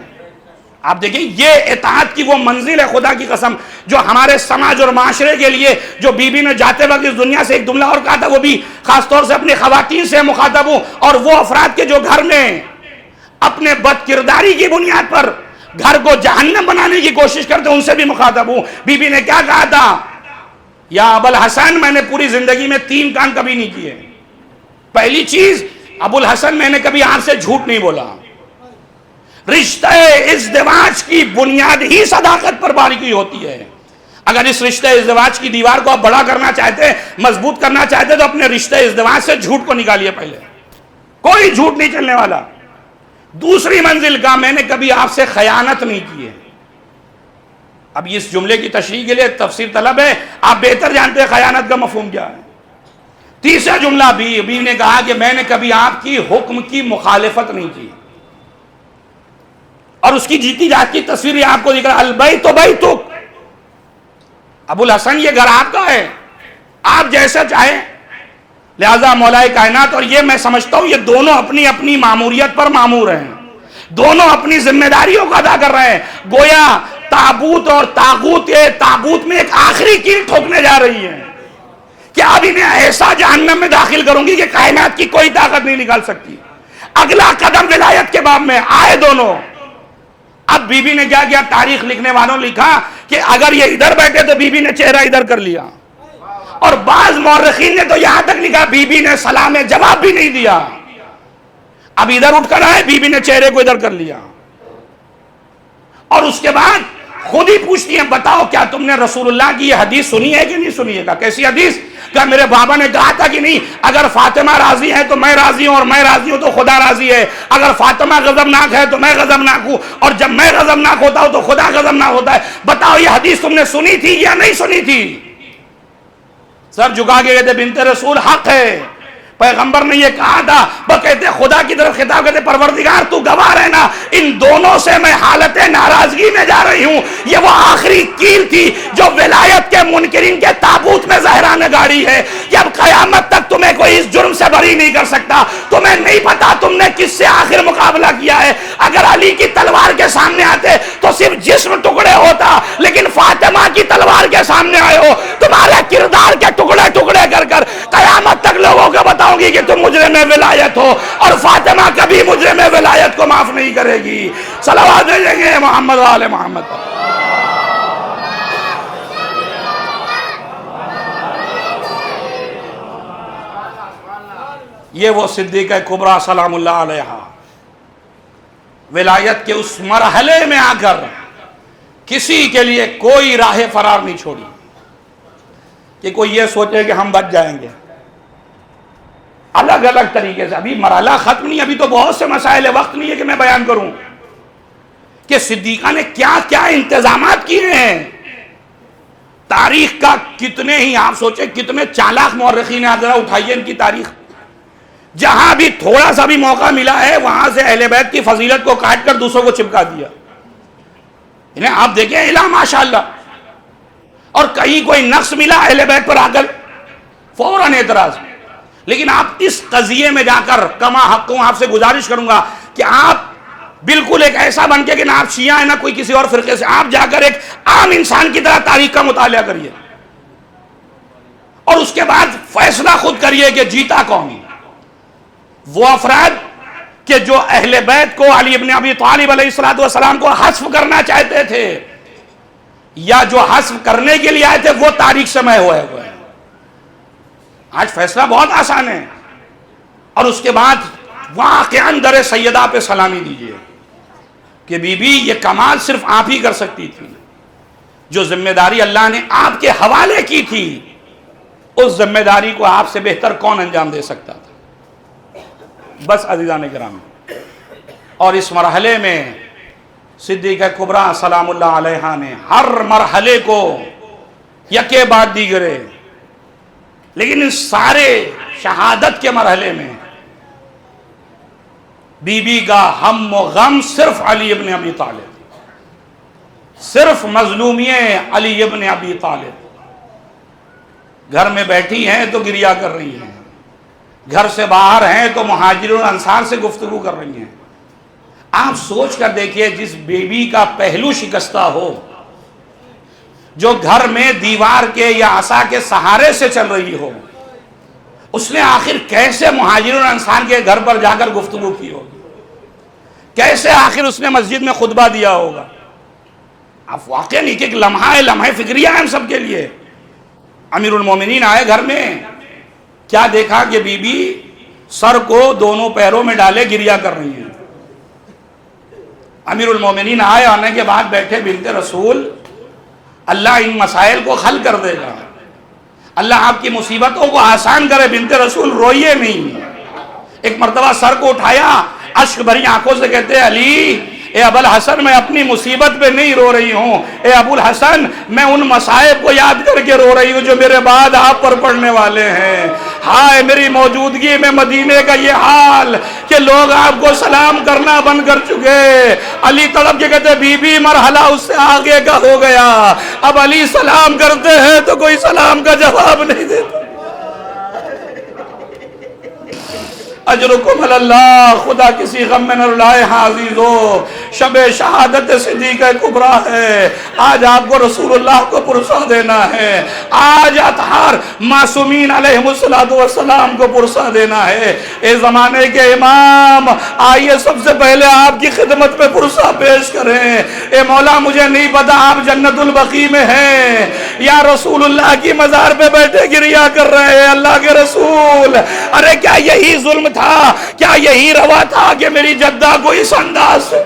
آپ دیکھیں یہ اطاعت کی وہ منزل ہے خدا کی قسم جو ہمارے سماج اور معاشرے کے لیے، جو بی بی نے جاتے وقت اس دنیا سے ایک جملہ اور کہا تھا، وہ بھی خاص طور سے اپنی خواتین سے مخاطب ہوں، اور وہ افراد کے جو گھر میں اپنے بد کرداری کی بنیاد پر گھر کو جہنم بنانے کی کوشش کرتے ہیں، ان سے بھی مخاطب ہوں۔ بی بی نے کیا کہا تھا؟ یا ابو الحسن میں نے پوری زندگی میں 3 کام کبھی نہیں کیے۔ پہلی چیز، ابو الحسن میں نے کبھی آپ سے جھوٹ نہیں بولا۔ رشتہ ازدواج کی بنیاد ہی صداقت پر باریکی ہوتی ہے۔ اگر اس رشتہ ازدواج کی دیوار کو آپ بڑا کرنا چاہتے ہیں، مضبوط کرنا چاہتے ہیں، تو اپنے رشتہ ازدواج سے جھوٹ کو نکالیے پہلے، کوئی جھوٹ نہیں چلنے والا۔ دوسری منزل کا، میں نے کبھی آپ سے خیانت نہیں کی ہے۔ اب اس جملے کی تشریح کے لیے تفسیر طلب ہے، آپ بہتر جانتے ہیں خیانت کا مفہوم کیا ہے۔ تیسرا جملہ بھی نے کہا کہ میں نے کبھی آپ کی حکم کی مخالفت نہیں کی، اور اس کی جیتی جات کی تصویر آپ کو دکھ رہا ہے، البیت بیتک، ابو الحسن یہ گھر آپ کا ہے، آپ جیسا چاہیں۔ لہذا مولا کائنات، اور یہ میں سمجھتا ہوں یہ دونوں اپنی اپنی ماموریت پر مامور ہیں، دونوں اپنی ذمہ داریوں کو ادا کر رہے ہیں۔ گویا تابوت اور تاغوت، تابوت میں ایک آخری کیل ٹھوکنے جا رہی ہے کہ اب انہیں ایسا جہنم میں داخل کروں گی کہ کائنات کی کوئی طاقت نہیں نکال سکتی۔ اگلا قدم ولایت کے باب میں آئے دونوں۔ اب بی بی نے کیا کیا؟ تاریخ لکھنے والوں نے لکھا کہ اگر یہ ادھر بیٹھے تو بی بی نے چہرہ ادھر کر لیا، اور بعض مورخین نے تو یہاں تک لکھا بی بی نے سلام جواب بھی نہیں دیا، اب ادھر اٹھ کر آئے، بی بی نے چہرے کو ادھر کر لیا، اور اس کے بعد خود ہی پوچھتی ہیں بتاؤ کیا تم نے رسول اللہ کی یہ حدیث سنی ہے کہ نہیں سنی ہے؟ کیسی حدیث؟ کیا میرے بابا نے کہا تھا کہ نہیں اگر فاطمہ راضی ہے تو میں راضی ہوں، اور میں راضی ہوں تو خدا راضی ہے، اگر فاطمہ غضبناک ہے تو میں غضبناک ہوں، اور جب میں غضبناک ہوتا ہوں تو خدا غضبناک ہوتا ہے، بتاؤ یہ حدیث تم نے سنی تھی یا نہیں سنی تھی؟ سر جھکا کے کہتے بنت رسول حق ہے، پیغمبر نے یہ کہا تھا، وہ کہتے خدا کی طرف خطاب کہتے پروردگار تو گواہ رہنا، ان دونوں سے میں حالت ناراضگی میں جا رہی ہوں۔ یہ وہ آخری کیل تھی جو ولایت کے منکرین کے تابوت میں زہرا نے گاڑی ہے کہ اب قیامت تک تمہیں کوئی اس جرم سے بری نہیں کر سکتا۔ تمہیں نہیں پتا تم نے کس سے آخر مقابلہ کیا ہے۔ اگر علی کی تلوار کے سامنے آتے تو صرف جسم ٹکڑے ہوتا، لیکن فاطمہ کی تلوار کے سامنے آئے ہو، تمہارے کردار کے ٹکڑے ٹکڑے کر کر قیامت تک لوگوں کو بتاؤں گی کہ تم مجرم ولایت ہو، اور فاطمہ کبھی مجرم ولایت کو معاف نہیں کرے گی۔ صلوات بھیجیں گے محمد و آل محمد۔ یہ وہ صدیقہ کبریٰ سلام اللہ علیہا ولایت کے اس مرحلے میں آ کر کسی کے لیے کوئی راہ فرار نہیں چھوڑی کہ کوئی یہ سوچے کہ ہم بچ جائیں گے۔ الگ الگ طریقے سے، ابھی مرحلہ ختم نہیں، ابھی تو بہت سے مسائل، وقت نہیں ہے کہ میں بیان کروں، کہ صدیقہ نے کیا کیا انتظامات کیے ہیں. تاریخ کا کتنے ہی آپ سوچیں کتنے چالاک مورخین ہیں، ذرا اٹھائیے ان کی تاریخ. جہاں بھی تھوڑا سا بھی موقع ملا ہے وہاں سے اہل بیت کی فضیلت کو کاٹ کر دوسروں کو چپکا دیا. انہیں آپ دیکھیں الہ ماشاءاللہ. اور کہیں کوئی نقص ملا اہل بیت پر آ کر فوراً اعتراض. لیکن آپ اس قضیے میں جا کر کما حق ہوں، آپ سے گزارش کروں گا کہ آپ بالکل ایک ایسا بن کے کہ نہ آپ شیعہ ہیں نہ کوئی کسی اور فرقے سے، آپ جا کر ایک عام انسان کی طرح تاریخ کا مطالعہ کریے اور اس کے بعد فیصلہ خود کریے کہ جیتا کون. وہ افراد کہ جو اہل بیت کو علی ابن ابی طالب علیہ السلام کو حذف کرنا چاہتے تھے یا جو حذف کرنے کے لیے آئے تھے وہ تاریخ سے میں ہوئے ہوئے. آج فیصلہ بہت آسان ہے. اور اس کے بعد واقعاً در سیدہ پہ سلامی دیجئے کہ بی بی یہ کمال صرف آپ ہی کر سکتی تھی. جو ذمہ داری اللہ نے آپ کے حوالے کی تھی اس ذمہ داری کو آپ سے بہتر کون انجام دے سکتا تھا. بس عزیزان کرام، اور اس مرحلے میں صدیقہ کبریٰ سلام اللہ علیہا نے ہر مرحلے کو یکے بعد دیگرے، لیکن اس سارے شہادت کے مرحلے میں بی بی کا ہم و غم صرف علی ابن ابی طالب، صرف مظلومیے علی ابن ابی طالب. گھر میں بیٹھی ہیں تو گریہ کر رہی ہیں، گھر سے باہر ہیں تو مہاجرون انصار سے گفتگو کر رہی ہیں. آپ سوچ کر دیکھیے جس بیوی کا پہلو شکستہ ہو، جو گھر میں دیوار کے یا عصا کے سہارے سے چل رہی ہو، اس نے آخر کیسے مہاجرون انصار کے گھر پر جا کر گفتگو کی ہوگی، کیسے آخر اس نے مسجد میں خطبہ دیا ہوگا. آپ واقعا نہیں کہ ایک لمحہ فکریہ ہے ہم سب کے لیے. امیر المومنین آئے گھر میں، کیا دیکھا کہ بی بی سر کو دونوں پیروں میں ڈالے گریہ کر رہی ہیں. امیر المومنین آئے، آنے کے بعد بیٹھے، بنت رسول اللہ ان مسائل کو حل کر دے گا، اللہ آپ کی مصیبتوں کو آسان کرے. بنت رسول روئیے نہیں. ایک مرتبہ سر کو اٹھایا، اشک بھری آنکھوں سے کہتے ہیں علی اے ابو الحسن میں اپنی مصیبت پہ نہیں رو رہی ہوں، اے ابو الحسن میں ان مصائب کو یاد کر کے رو رہی ہوں جو میرے بعد آپ پر پڑھنے والے ہیں. ہائے میری موجودگی میں مدینے کا یہ حال کہ لوگ آپ کو سلام کرنا بند کر چکے. علی تڑپ کے کہتے بی بی مرحلہ اس سے آگے کا ہو گیا، اب علی سلام کرتے ہیں تو کوئی سلام کا جواب نہیں دیتا. اجرکم اللہ، خدا کسی غم میں نہ رلائے. ہاں عزیزو، شب شہادت صدیقہ کبریٰ ہے. آج آپ کو رسول اللہ کو پرسہ دینا ہے. آج اطہار معصومین علیہم السلام کو پرسہ دینا ہے. اے زمانے کے امام، آئیے سب سے پہلے آپ کی خدمت پہ پرسہ پیش کریں. اے مولا مجھے نہیں پتا آپ جنت البقیع میں ہیں یا رسول اللہ کی مزار پہ بیٹھے گریہ کر رہے ہیں. اللہ کے رسول، ارے کیا یہی ظلم تھا، کیا یہی روا تھا کہ میری جدہ کو اس انداز سے.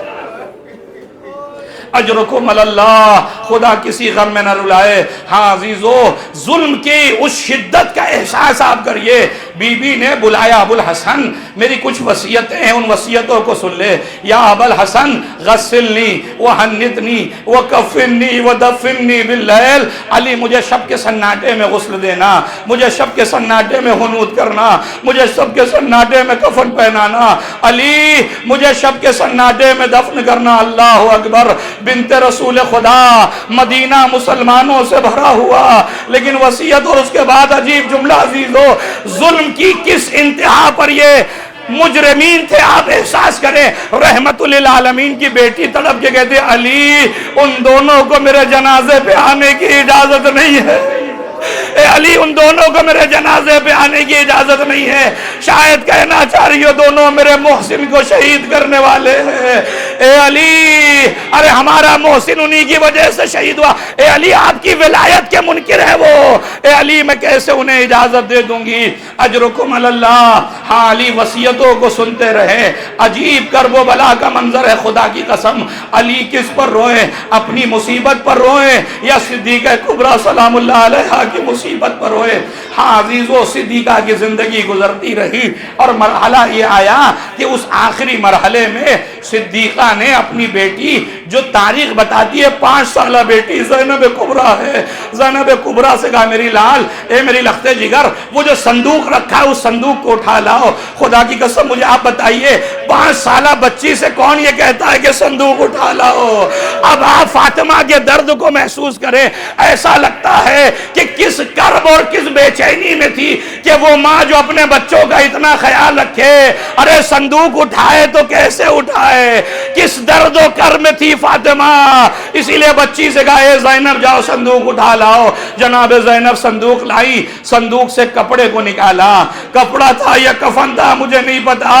اجرکم اللہ، خدا کسی غم میں نہ رلائے. ہاں عزیزو، ظلم کی اس شدت کا احساس آپ کریے. بی بی نے بلایا ابو الحسن میری کچھ وصیتیں ہیں، ان وصیتوں کو سن لے. یا ابو الحسن غسلنی وحنتنی وکفنی ودفنی باللیل. علی مجھے شب کے سناٹے میں غسل دینا، مجھے شب کے سناٹے میں حنوط کرنا، مجھے شب کے سناٹے میں کفن پہنانا. علی مجھے شب کے سناٹے میں دفن کرنا. اللہ اکبر. بنت رسول خدا، مدینہ مسلمانوں سے بھرا ہوا، لیکن وصیت اور اس کے بعد عجیب جملہ عزیزو، ظلم کی کس انتہا پر یہ مجرمین تھے آپ احساس کریں. رحمت للعالمین کی بیٹی تڑپ کے کہتے علی ان دونوں کو میرے جنازے پہ آنے کی اجازت نہیں ہے. اے علی ان دونوں کو میرے جنازے پہ آنے کی اجازت نہیں ہے. شاید کہنا چاہ رہی ہو دونوں میرے محسن کو شہید کرنے والے ہیں. اے علی، ارے ہمارا محسن انہی کی وجہ سے شہید ہوا. اے علی آپ کی ولایت کے منکر ہے وہ. اے علی میں کیسے انہیں اجازت دے دوں گی. اجرکم اللہ. ہاں علی وصیتوں کو سنتے رہے. عجیب کرب و بلا کا منظر ہے، خدا کی قسم. علی کس پر روئیں؟ اپنی مصیبت پر روئیں یا صدیقہ کبریٰ سلام اللہ علیہا کی مصیبت پر ہوئے؟ ہاں عزیزو، صدیقہ کی زندگی گزرتی رہی اور مرحلہ یہ آیا کہ اس آخری مرحلے میں صدیقہ نے اپنی بیٹی جو تاریخ بتاتی ہے 5 سالہ بیٹی زینب کبریٰ ہے. زینب کبریٰ سے کہا میری لال، اے میری لخت جگر، وہ جو صندوق رکھا ہے اس صندوق کو اٹھا لاؤ. خدا کی قسم مجھے آپ بتائیے 5 سالہ بچی سے کون یہ کہتا ہے کہ صندوق اٹھا لاؤ؟ اب آپ فاطمہ کے درد کو محسوس کریں. ایسا لگتا ہے کہ کس کرب اور کس بے چینی میں تھی کہ وہ ماں جو اپنے بچوں کا اتنا خیال رکھے، ارے صندوق اٹھائے تو کیسے اٹھائے، کس درد و کرب میں تھی فاطمہ. اسی لیے بچی سے کہا اے زینب جاؤ صندوق اٹھا لاؤ. جناب زینب صندوق لائی، صندوق سے کپڑے کو نکالا. کپڑا تھا یا کفن تھا مجھے نہیں پتا.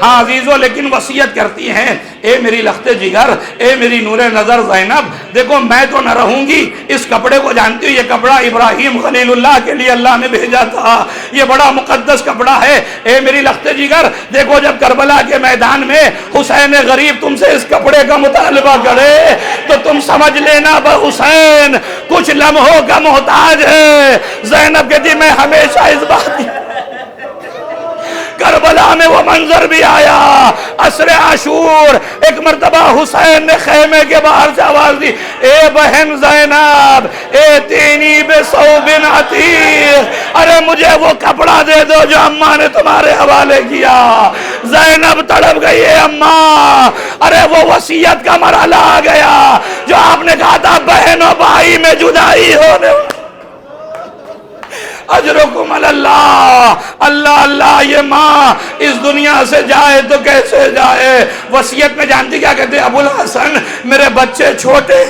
ہاں عزیزو، لیکن وصیت کرتی ہیں اے میری لخت جگر، اے میری نور نظر زینب، دیکھو میں تو نہ رہوں گی، اس کپڑے کو جانتی ہوں یہ کپڑا ابراہیم خلیل اللہ کے لیے اللہ نے بھیجا تھا، یہ بڑا مقدس کپڑا ہے. اے میری لخت جگر، دیکھو جب کربلا کے میدان میں حسین غریب تم سے اس کپڑے کا مطالبہ کرے تو تم سمجھ لینا حسین کچھ لمحوں کا محتاج ہے. زینب کہتی میں ہمیشہ اس بات کی. کربلا میں وہ منظر بھی آیا، عصر عاشور. ایک مرتبہ حسین نے خیمے کے باہر سے آواز دی اے بہن زینب ایتینی بثوب عتیق، ارے مجھے وہ کپڑا دے دو جو اماں نے تمہارے حوالے کیا. زینب تڑپ گئی ہے اماں، ارے وہ وصیت کا مرحلہ آ گیا جو آپ نے کہا تھا بہن و بھائی میں جدائی ہونے. اجرکم اللہ. اللہ اللہ، یہ ماں اس دنیا سے جائے تو کیسے جائے. وصیت میں جانتی کیا کہتے ابو الحسن میرے بچے چھوٹے.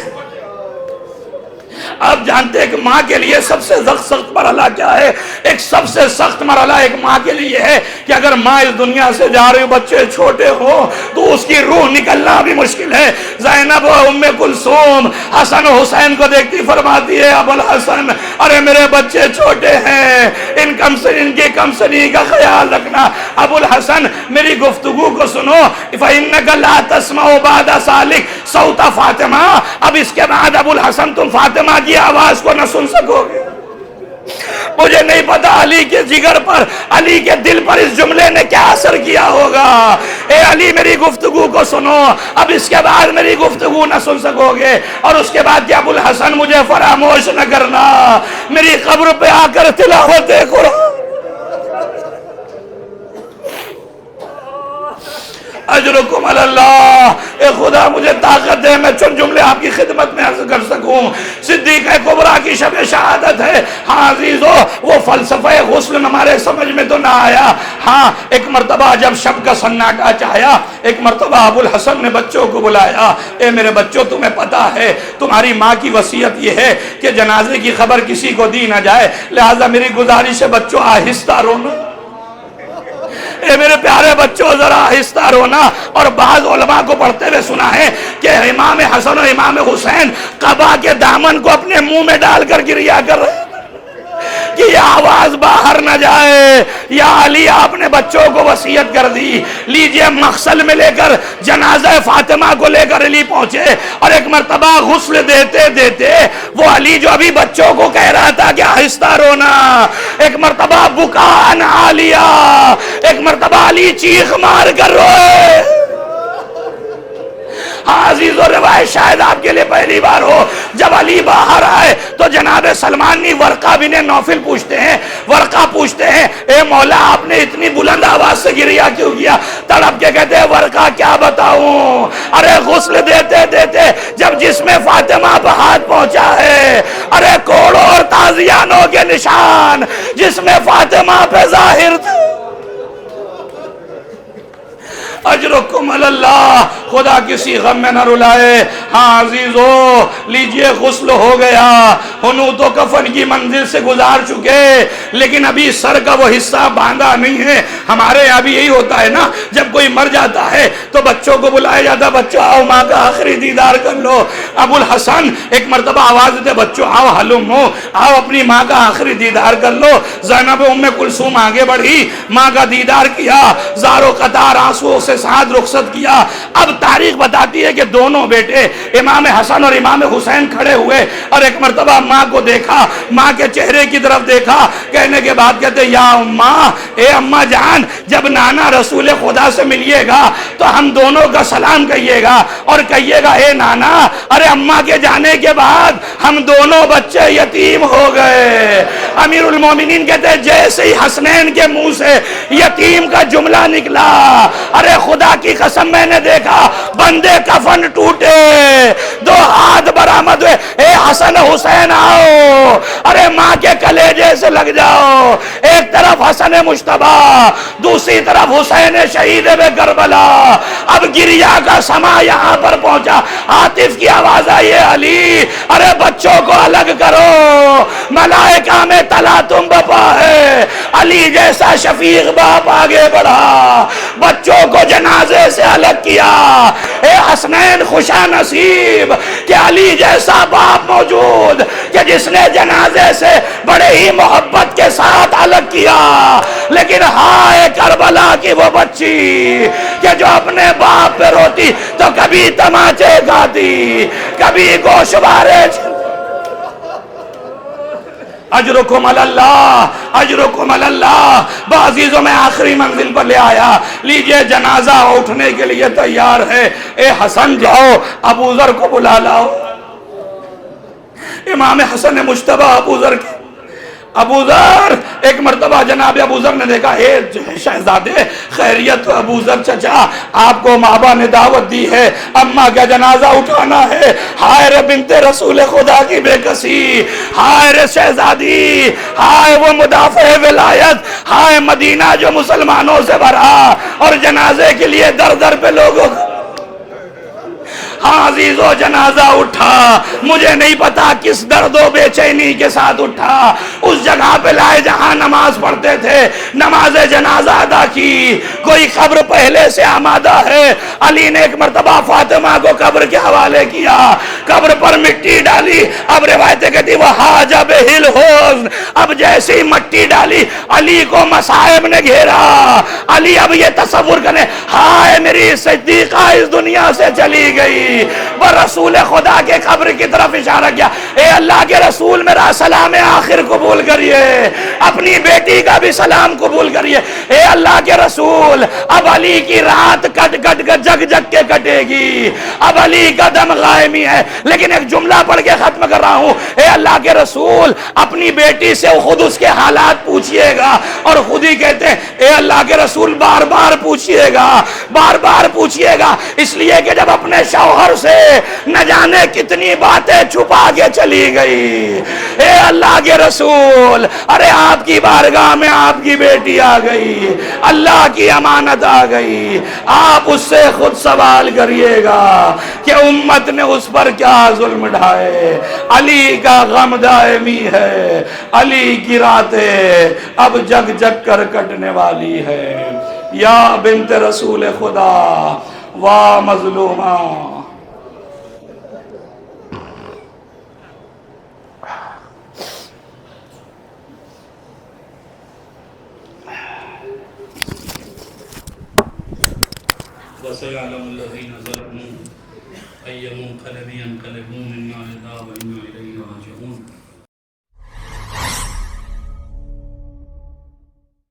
آپ جانتے ہیں کہ ماں کے لیے سب سے سخت مرحلہ کیا ہے؟ ایک سب سے سخت مرحلہ ایک ماں کے لیے ہے کہ اگر ماں اس دنیا سے جا رہی بچے چھوٹے ہو تو اس کی روح نکلنا بھی مشکل ہے. زینب و ام کلثوم حسن و حسین کو دیکھتی فرماتی ہے ابو الحسن ارے میرے بچے چھوٹے ہیں، ان کی کم سنی کا خیال رکھنا. ابو الحسن میری گفتگو کو سنو. فَإِنَّكَ لَا تَسْمَعُ بَعْدَ ذَلِكَ صَوْتَ فاطمہ. اب اس کے بعد ابو الحسن تم فاطمہ کی آواز کو نہ سن سکو گے. مجھے نہیں پتا علی کے جگر پر، علی کے دل پر اس جملے نے کیا اثر کیا ہوگا. اے علی میری گفتگو کو سنو، اب اس کے بعد میری گفتگو نہ سن سکو گے. اور اس کے بعد کہ ابو الحسن مجھے فراموش نہ کرنا، میری قبر پہ آ کر تلاوت قرآن. اجرکم اللہ. اے خدا مجھے طاقت دے میں چند جملے آپ کی خدمت میں عرض کر سکوں. صدیق کبریٰ کی شب شہادت ہے. ہاں عزیزو، وہ فلسفہ غسل ہمارے سمجھ میں تو نہ آیا. ہاں ایک مرتبہ جب شب کا سناٹا چاہیا، ایک مرتبہ ابو الحسن نے بچوں کو بلایا. اے میرے بچوں تمہیں پتا ہے تمہاری ماں کی وصیت یہ ہے کہ جنازے کی خبر کسی کو دی نہ جائے، لہذا میری گزارش ہے بچوں آہستہ رونا. اے میرے پیارے بچوں ذرا آہستہ رونا. اور بعض علماء کو پڑھتے ہوئے سنا ہے کہ امام حسن اور امام حسین قبا کے دامن کو اپنے منہ میں ڈال کر گریا کر رہے کہ یہ آواز باہر نہ جائے. یا علی آپ نے بچوں کو وصیت کر دی. لیجئے مغسل میں لے کر جنازہ فاطمہ کو لے کر علی پہنچے. اور ایک مرتبہ غسل دیتے دیتے وہ علی جو ابھی بچوں کو کہہ رہا تھا کہ آہستہ رونا، ایک مرتبہ بکان عالیہ، ایک مرتبہ علی چیخ مار کر روئے. ہاں عزیز و روایت شاید آپ کے لئے پہلی بار ہو. جب علی باہر آئے تو جناب سلمان ورقہ بن نوفل پوچھتے ہیں، ورقہ پوچھتے ہیں اے مولا آپ نے اتنی بلند آواز سے گریا کیوں کیا؟ تڑپ کے کہتے ہیں ورقہ کیا بتاؤں، ارے غسل دیتے دیتے جب جسم فاطمہ پہ ہاتھ پہنچا ہے، ارے کوڑوں اور تازیانوں کے نشان جسم فاطمہ پہ ظاہر تھے. اجرکم اللہ. خدا کسی غم میں نہ رلائے. ہاں عزیزو لیجئے غسل ہو گیا، حنوط و کفن کی منزل سے گزار چکے، لیکن ابھی سر کا وہ حصہ باندھا نہیں ہے. ہمارے یہاں بھی یہی ہوتا ہے نا، جب کوئی مر جاتا ہے تو بچوں کو بلایا جاتا، بچوں آؤ ماں کا آخری دیدار کر لو. ابو الحسن ایک مرتبہ آواز دیتے بچوں آؤ حلمو، آؤ اپنی ماں کا آخری دیدار کر لو. زینب ام کلثوم آگے بڑھی، ماں کا دیدار کیا، زار و قطار آنسوؤں سے ساتھ رخصت کیا. اب تاریخ بتاتی ہے کہ دونوں بیٹے امام حسن اور امام حسین کھڑے ہوئے اور ایک مرتبہ ماں کو دیکھا، ماں کے چہرے کی طرف دیکھا، کہنے کے بعد کہتے یا اماں، اے اماں جان، جب نانا رسول خدا سے ملیے گا تو ہم دونوں کا سلام کہیے گا اور کہیے گا اے نانا، ارے اماں کے جانے کے بعد ہم دونوں بچے یتیم ہو گئے۔ امیر المومنین کہتے ہیں جیسے ہی حسنین کے منہ سے یتیم کا جملہ نکلا، ارے خدا کی قسم میں نے دیکھا بندے کفن ٹوٹے، دو ہاتھ برآمد ہوئے، اے حسن حسین آؤ، ارے ماں کے کلیجے سے لگ جاؤ۔ ایک طرف حسن مجتبی، دوسری طرف حسین شہید بے کربلا۔ اب گریا کا سما یہاں پر پہنچا، عاطف کی آواز آئی ہے علی، ارے بچوں کو الگ کرو، ملائکہ میں تلا تم بپا ہے۔ علی جیسا شفیق باپ آگے بڑھا، بچوں کو جنازے سے الگ کیا۔ اے حسنین خوشا نصیب کہ علی جیسا باپ موجود کہ جس نے جنازے سے بڑے ہی محبت کے ساتھ الگ کیا۔ لیکن ہائے کربلا کی وہ بچی کہ جو اپنے باپ پہ روتی تو کبھی تماچے کھاتی، کبھی گوشوارے۔ اجرکم اللہ، اجرکم اللہ۔ بعزیزوں میں آخری منزل پر لے آیا، لیجئے جنازہ اٹھنے کے لیے تیار ہے۔ اے حسن جاؤ ابو ذر کو بلا لاؤ۔ امام حسن مجتبی ابو ذر ایک مرتبہ جناب ابو ذر نے دیکھا، اے شہزادے خیریت؟ ابو ذر چچا آپ کو مابا نے دعوت دی ہے، اماں کا جنازہ اٹھانا ہے۔ ہائے رے بنت رسول خدا کی بے کسی، ہائے رے شہزادی، ہائے وہ مدافع ولایت، ہائے مدینہ جو مسلمانوں سے بھرا اور جنازے کے لیے در در پہ لوگوں۔ ہاں عزیزو جنازہ اٹھا، مجھے نہیں پتا کس درد و بے چینی کے ساتھ اٹھا۔ اس جگہ پہ لائے جہاں نماز پڑھتے تھے، نماز جنازہ ادا کی، کوئی قبر پہلے سے آمادہ ہے۔ علی نے ایک مرتبہ فاطمہ کو قبر کے حوالے کیا، قبر پر مٹی ڈالی۔ اب روایتیں کہتی وہ حاجب ہل حزن، اب جیسی مٹی ڈالی علی کو مصائب نے گھیرا۔ علی اب یہ تصور کرنے، ہائے میری صدیقہ اس دنیا سے چلی گئی۔ وہ رسول خدا کے قبر کی طرف اشارہ کیا، اے اللہ کے رسول میرا سلام آخر قبول کریے، اپنی بیٹی کا بھی سلام قبول کریے۔ اے اللہ کے رسول اب علی کی رات کٹ کٹ کر جگ جگ کے کٹے گی، اب علی کا دم غائمی ہے۔ لیکن ایک جملہ پڑھ کے ختم کر رہا ہوں، اے اللہ کے رسول اپنی بیٹی سے خود اس کے حالات پوچھئے گا، اور خود ہی کہتے ہیں اے اللہ کے رسول بار بار پوچھئے گا، بار بار پوچھئے گا، اس لیے کہ جب اپنے شوہر سے نہ جانے کتنی باتیں چھپا کے چلی گئی۔ اے اللہ کے رسول، ارے آپ کی بارگاہ میں آپ کی بیٹی آ گئی، اللہ کی امانت آ گئی، آپ اس سے خود سوال کریے گا کہ امت نے اس پر کیا ظلم ڈھائے۔ علی کا غم دائمی ہے، علی کی راتیں اب جگ جگ کر کٹنے والی ہے۔ یا بنت رسول خدا واہ مظلومہ۔ وَسَيَعْلَمُ الَّذِينَ ظَلَمُوا أَيَّ مُنقَلَبٍ يَنقَلِبُونَ إِنَّا لِلَّهِ وَإِنَّا إِلَيْهِ رَاجِعُونَ۔